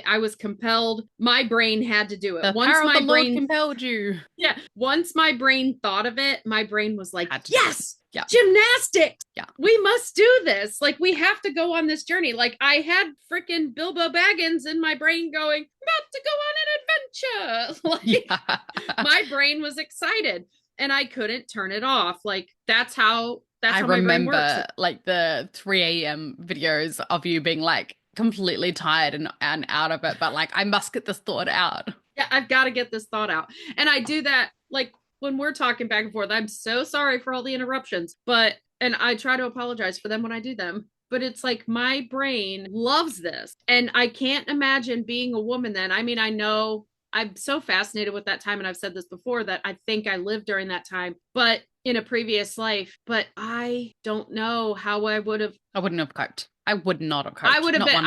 I was compelled. My brain had to do it. The Once power my of the Lord brain compelled you. Yeah. Once my brain thought of it, my brain was like, yes, yeah. Gymnastics. Yeah. We must do this. Like, we have to go on this journey. Like, I had freaking Bilbo Baggins in my brain going, about to go on an adventure. Like, my brain was excited and I couldn't turn it off. Like, that's how my brain works. Like the 3 a.m. videos of you being like completely tired and out of it, but like, I must get this thought out. Yeah, I've got to get this thought out. And I do that like when we're talking back and forth. I'm so sorry for all the interruptions, and I try to apologize for them when I do them. But it's like my brain loves this. And I can't imagine being a woman then. I mean, I know I'm so fascinated with that time. And I've said this before that I think I lived during that time, but in a previous life. But I don't know how I wouldn't have coped. I would not have coped. I would have been.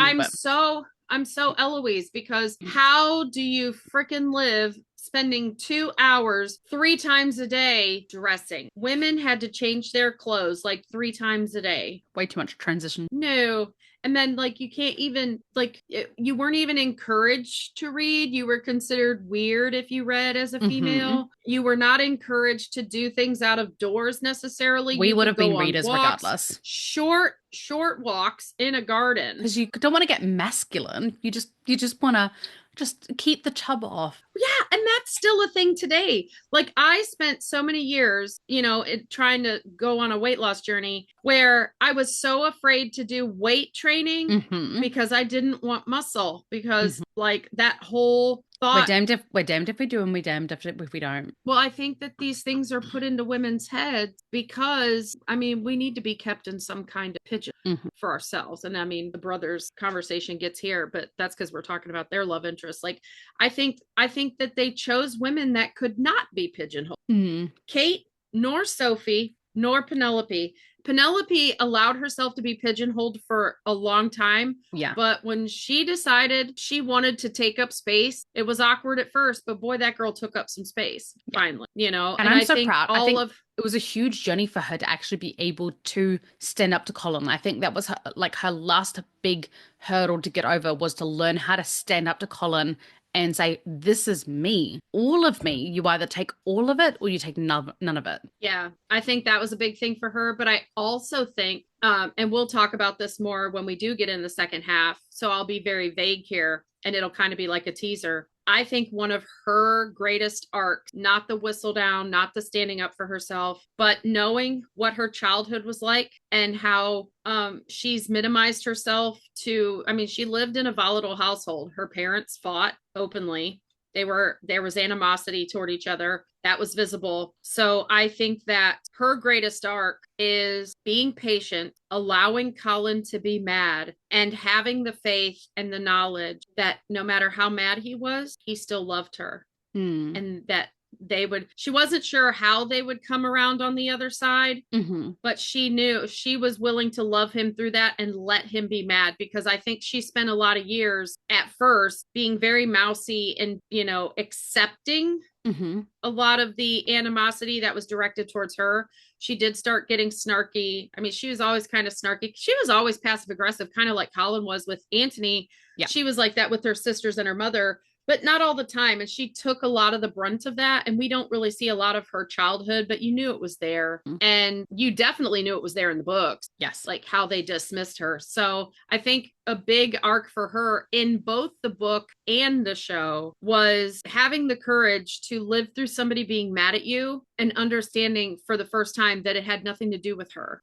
I'm so Eloise, because how do you freaking live spending 2 hours 3 times a day dressing? Women had to change their clothes like 3 times a day. Way too much transition. No. And then, like, you can't even, like, you weren't even encouraged to read. You were considered weird if you read as a female. You were not encouraged to do things out of doors necessarily. We would have been readers regardless. Short walks in a garden. Because you don't want to get masculine. You just want to just keep the chub off. Yeah, and that's still a thing today. Like, I spent so many years, trying to go on a weight loss journey where I was so afraid to do weight training because I didn't want muscle, because like that whole thought. We're damned if we do and we're damned if we don't. Well, I think that these things are put into women's heads because, I mean, we need to be kept in some kind of pigeon for ourselves. And I mean, the brothers conversation gets here, but that's because we're talking about their love interests. Like, I think that they chose women that could not be pigeonholed. Kate, nor Sophie, nor Penelope. Penelope allowed herself to be pigeonholed for a long time. Yeah. But when she decided she wanted to take up space, it was awkward at first, but boy, that girl took up some space finally, And I'm so proud. I think it was a huge journey for her to actually be able to stand up to Colin. I think that was her last big hurdle to get over, was to learn how to stand up to Colin and say, this is me, all of me. You either take all of it or you take none of it. Yeah, I think that was a big thing for her. But I also think, and we'll talk about this more when we do get in the second half, so I'll be very vague here and it'll kind of be like a teaser. I think one of her greatest arcs, not the whistle down, not the standing up for herself, but knowing what her childhood was like and how she's minimized herself she lived in a volatile household. Her parents fought openly. There was animosity toward each other that was visible. So I think that her greatest arc is being patient, allowing Colin to be mad, and having the faith and the knowledge that no matter how mad he was, he still loved her. And that she wasn't sure how they would come around on the other side, but she knew she was willing to love him through that and let him be mad, because I think she spent a lot of years at first being very mousy and, accepting a lot of the animosity that was directed towards her. She did start getting snarky. I mean, she was always kind of snarky. She was always passive aggressive, kind of like Colin was with Anthony. Yeah. She was like that with her sisters and her mother, but not all the time. And she took a lot of the brunt of that. And we don't really see a lot of her childhood, but you knew it was there. And you definitely knew it was there in the books. Yes. Like how they dismissed her. So I think a big arc for her in both the book and the show was having the courage to live through somebody being mad at you and understanding for the first time that it had nothing to do with her.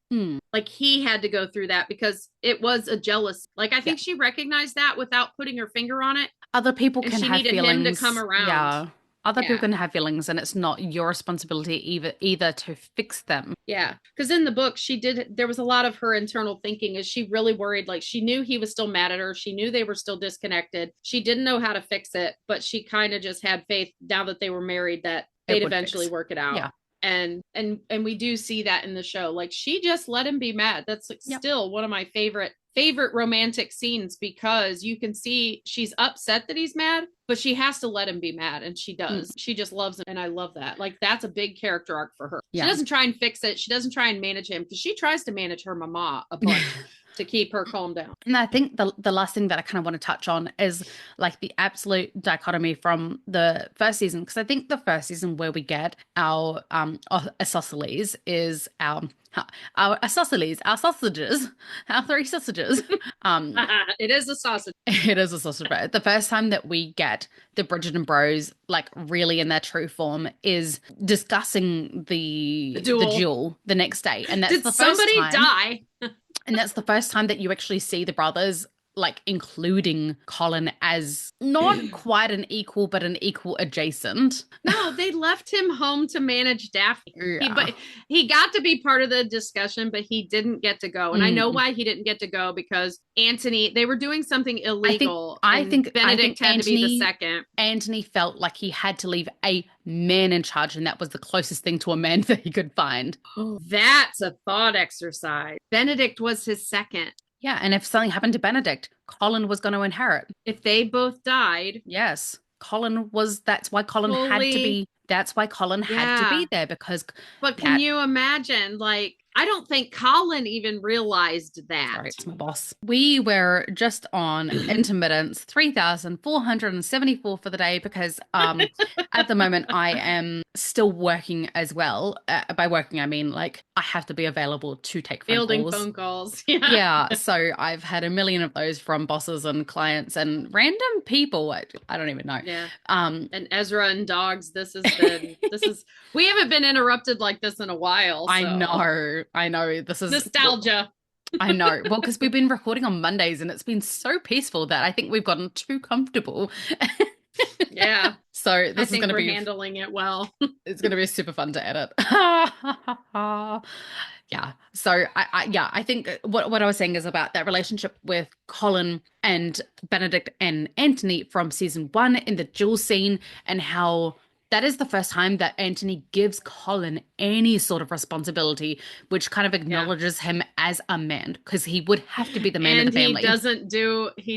Like he had to go through that because it was a jealous. Like I think she recognized that without putting her finger on it. Other people And can she have needed him to feelings. come around. Yeah. Other people Yeah. can have feelings, and it's not your responsibility either to fix them. Yeah. Because in the book, there was a lot of her internal thinking. Is she really worried? Like she knew he was still mad at her. She knew they were still disconnected. She didn't know how to fix it, but she kind of just had faith now that they were married that they'd eventually work it out. Yeah. And we do see that in the show. Like she just let him be mad. That's like still one of my favorite romantic scenes because you can see she's upset that he's mad, but she has to let him be mad, and she does. She just loves him, and I love that. Like that's a big character arc for her. She doesn't try and fix it. She doesn't try and manage him because she tries to manage her mama a bunch to keep her calm down. And I think the last thing that I kind of want to touch on is like the absolute dichotomy from the first season, because I think the first season where we get our isosceles is our isosceles, our sausages, our three sausages. It is a sausage. It is a sausage. But the first time that we get the Bridgerton Bros like really in their true form is discussing the duel the next day, and that's Did the first somebody time, die? and that's the first time that you actually see the brothers like including Colin as not quite an equal, but an equal adjacent. No, they left him home to manage Daphne. Yeah. But he got to be part of the discussion, but he didn't get to go. And I know why he didn't get to go, because Anthony, they were doing something illegal. I think Benedict had Anthony, to be the second. Anthony felt like he had to leave a man in charge, and that was the closest thing to a man that he could find. That's a thought exercise. Benedict was his second. Yeah, and if something happened to Benedict, Colin was going to inherit. If they both died. Yes. That's why Colin had to be there, because. But can you imagine, like, I don't think Colin even realized that. Sorry, it's my boss. We were just on intermittence 3,474 for the day because at the moment I am still working as well. By working, I mean like I have to be available to take Fielding calls. phone calls. Yeah. So I've had a million of those from bosses and clients and random people. I don't even know. Yeah. And Ezra and dogs. We haven't been interrupted like this in a while. So. I know. This is nostalgia. I know. Well, because we've been recording on Mondays and it's been so peaceful that I think we've gotten too comfortable. Yeah. So this is going to be handling it well. It's going to be super fun to edit. Yeah. So I think what I was saying is about that relationship with Colin and Benedict and Anthony from season 1 in the duel scene, and how that is the first time that Anthony gives Colin any sort of responsibility, which kind of acknowledges him as a man, because he would have to be the man of the family. He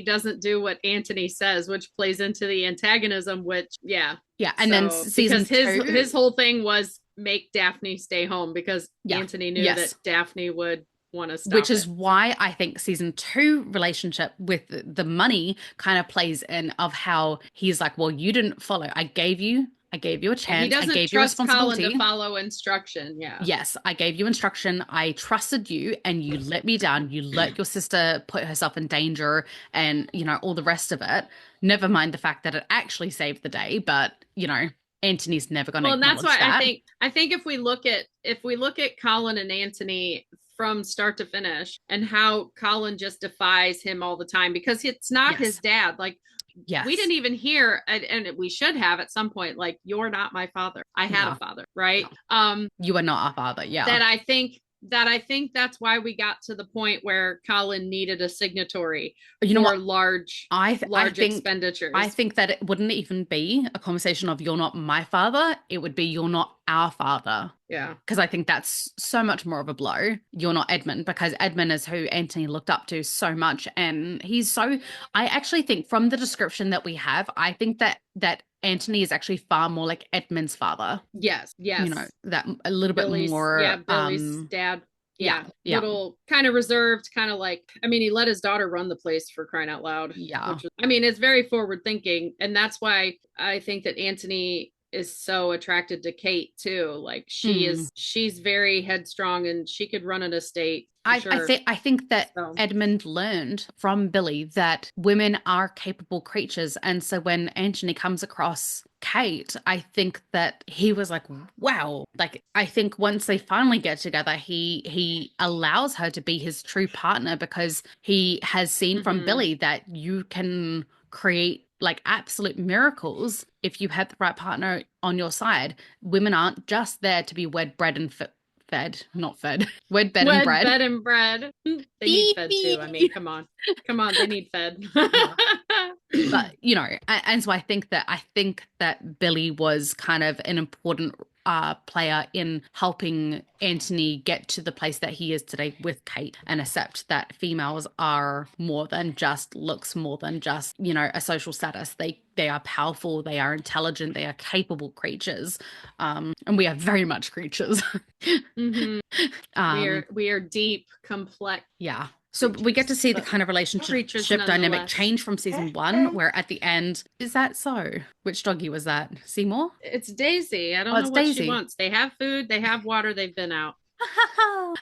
doesn't do what Anthony says, which plays into the antagonism, Yeah. And then season 2, his whole thing was make Daphne stay home, because Anthony knew that Daphne would want to stop Which is why I think season 2 relationship with the money kind of plays in, of how he's like, well, you didn't follow. I gave you a chance. He doesn't I gave you responsibility. Colin to follow instruction. Yeah. Yes, I gave you instruction. I trusted you, and you let me down. You let your sister put herself in danger, and all the rest of it. Never mind the fact that it actually saved the day, but Anthony's never going to. Well, and that's why I think if we look at Colin and Anthony from start to finish, and how Colin just defies him all the time, because it's not his dad. Like. Yes. We didn't even hear, and we should have at some point, like, you're not my father. I had a father, right? No. You are not our father, yeah. That I think that's why we got to the point where Colin needed a signatory for large expenditures. I think that it wouldn't even be a conversation of you're not my father. It would be you're not our father. Yeah. Because I think that's so much more of a blow. You're not Edmund, because Edmund is who Anthony looked up to so much. And I actually think from the description that we have, I think that Anthony is actually far more like Edmund's father. Yes. That a little bit more. Yeah, Billy's dad. Yeah. Little kind of reserved, kind of like, he let his daughter run the place, for crying out loud. Yeah. It's very forward thinking. And that's why I think that Anthony is so attracted to Kate too. Like Hmm. she's very headstrong and she could run an estate for sure. I think that So, Edmund learned from Billy that women are capable creatures. And so when Anthony comes across Kate, I think that he was like, wow. Like I think once they finally get together, he allows her to be his true partner because he has seen from mhm. Billy that you can create like absolute miracles if you have the right partner on your side. Women aren't just there to be wed, bred, and fed, not fed, wed, bed, and Wed, bread. bed, and bread. They need Beep, fed too. I mean, beep. come on. Come on, they need fed. Yeah. But and so I think that Billy was kind of an important player in helping Anthony get to the place that he is today with Kate and accept that females are more than just looks, more than just a social status. They are powerful, they are intelligent, they are capable creatures, and we are very much creatures. Mhm. We are deep, complex Yeah. So we get to see the kind of creatures relationship dynamic nonetheless. change from season one, where at the end, is that so? Which doggy was that? Seymour? It's Daisy. I Oh, don't know it's what she Daisy. wants. They have food, they have water, they've been out.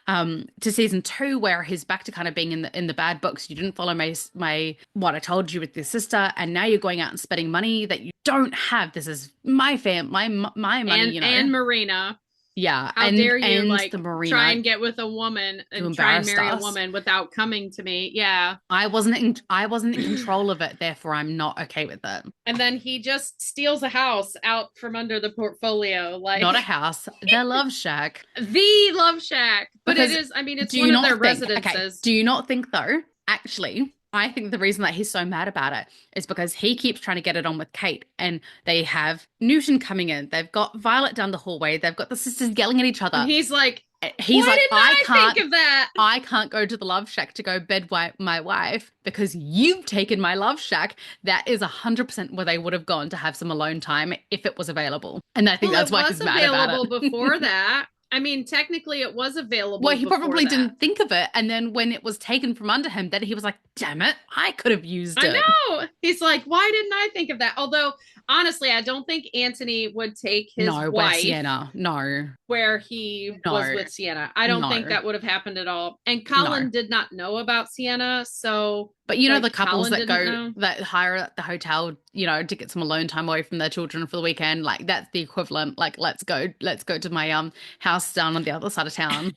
To season two, where he's back to kind of being in the bad books. You didn't follow my what I told you with your sister, and now you're going out and spending money that you don't have. This is my money, And Marina. Yeah, How dare you and like the try marina and get with a woman to and try and embarrass marry a us. woman without coming to me? Yeah. I wasn't in control of it, therefore I'm not okay with it. And then he just steals a house out from under the portfolio, Not a like house, their love shack. the love shack. But it Because is, I mean, it's do one you of their not think, okay, residences. do you not think though, actually, I think the reason that he's so mad about it is because he keeps trying to get it on with Kate, and they have Newton coming in. They've got Violet down the hallway. They've got the sisters yelling at each And other. he's like, He's why like, didn't I think of that? I can't go to the love shack to go bed my wife because you've taken my love shack. That is 100% where they would have gone to have some alone time if it was available. And I think Well, that's it why was he's mad about available before it. that. I mean, technically, it was Well, available he before probably that. didn't think of it. And then when it was taken from under him, then he was like, damn it, I could have used I it. know. He's like, why didn't I think of that? Although, honestly, I don't think Anthony would take his No, where's wife Sienna? No, where he was no, with Sienna. I don't think no, that would have happened at all. And no. Colin did not know about Sienna. So, But you know the like, couples Colin that didn't go know. that hire at the hotel, to get some alone time away from their children for the weekend, like that's the equivalent. Like let's go to my house down on the other side of town.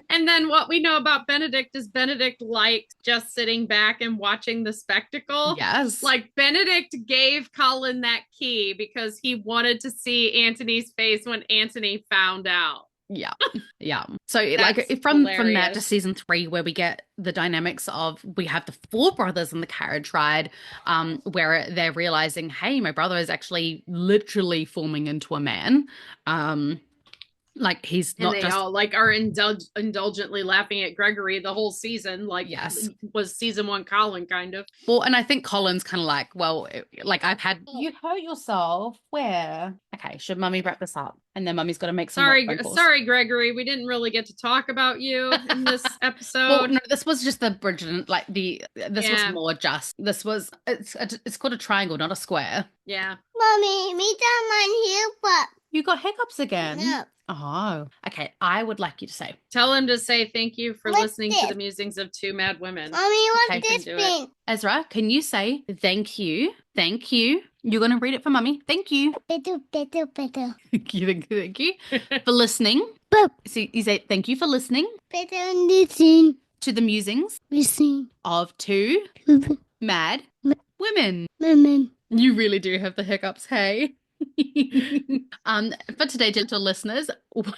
And then what we know about Benedict is Benedict liked just sitting back and watching the spectacle. Yes. Like Benedict gave Colin that key because he wanted to see Anthony's face when Anthony found out. Yeah. Yeah. So That's like from that to hilarious. season three, where we get the dynamics of we have the four brothers in the carriage ride, where they're realizing, hey, my brother is actually literally forming into a man. Like he's And not they just all like are indulgently laughing at Gregory the whole season, like yes. was season one Colin kind of. Well, and I think Colin's kind of like, well, like I've had you hurt yourself. Where? Okay, should mummy wrap this up? And then mummy's got to make some more phone calls. Sorry, Gregory. We didn't really get to talk about you in this episode. Well, no, this was just the Bridgerton, like this was Yeah. more just, it's called a triangle, not a square. Yeah. Mommy, me down my but You got hiccups again. no. Oh, okay. I would like you to say, Tell him to say thank you for What's listening this? to the musings of two mad women. Mommy, what's Okay, this can do it. thing? Ezra, can you say thank you? Thank you. You're going to read it for mummy. Thank you. Better. Thank you. Thank you for listening. Boop. So you say thank you for listening Better listen. to the musings Listen. of two mad women. Mama. You really do have the hiccups, hey? For today, gentle listeners,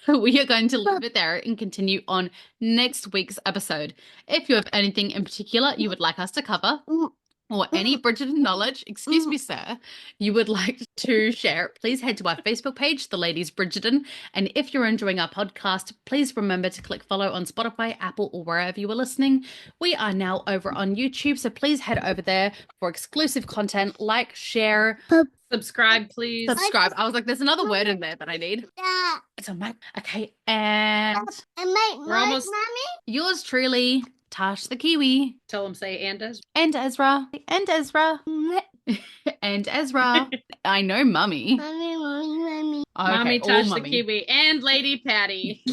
we are going to leave it there and continue on next week's episode. If you have anything in particular you would like us to cover, or any Bridgerton knowledge, excuse me, sir, you would like to share, please head to our Facebook page, The Ladies Bridgerton. And if you're enjoying our podcast, please remember to click follow on Spotify, Apple, or wherever you are listening. We are now over on YouTube, so please head over there for exclusive content, like, share, Subscribe, please. subscribe. I was like, there's another word in there that I need. That. It's a mic. Okay, and We're almost- Mommy. yours truly, Tash the Kiwi, Tell him say Andes. and Ezra, and Ezra, and Ezra. I know, mummy. Mommy. Oh, okay, Mommy all Tosh the mummy. Kiwi and Lady Patty.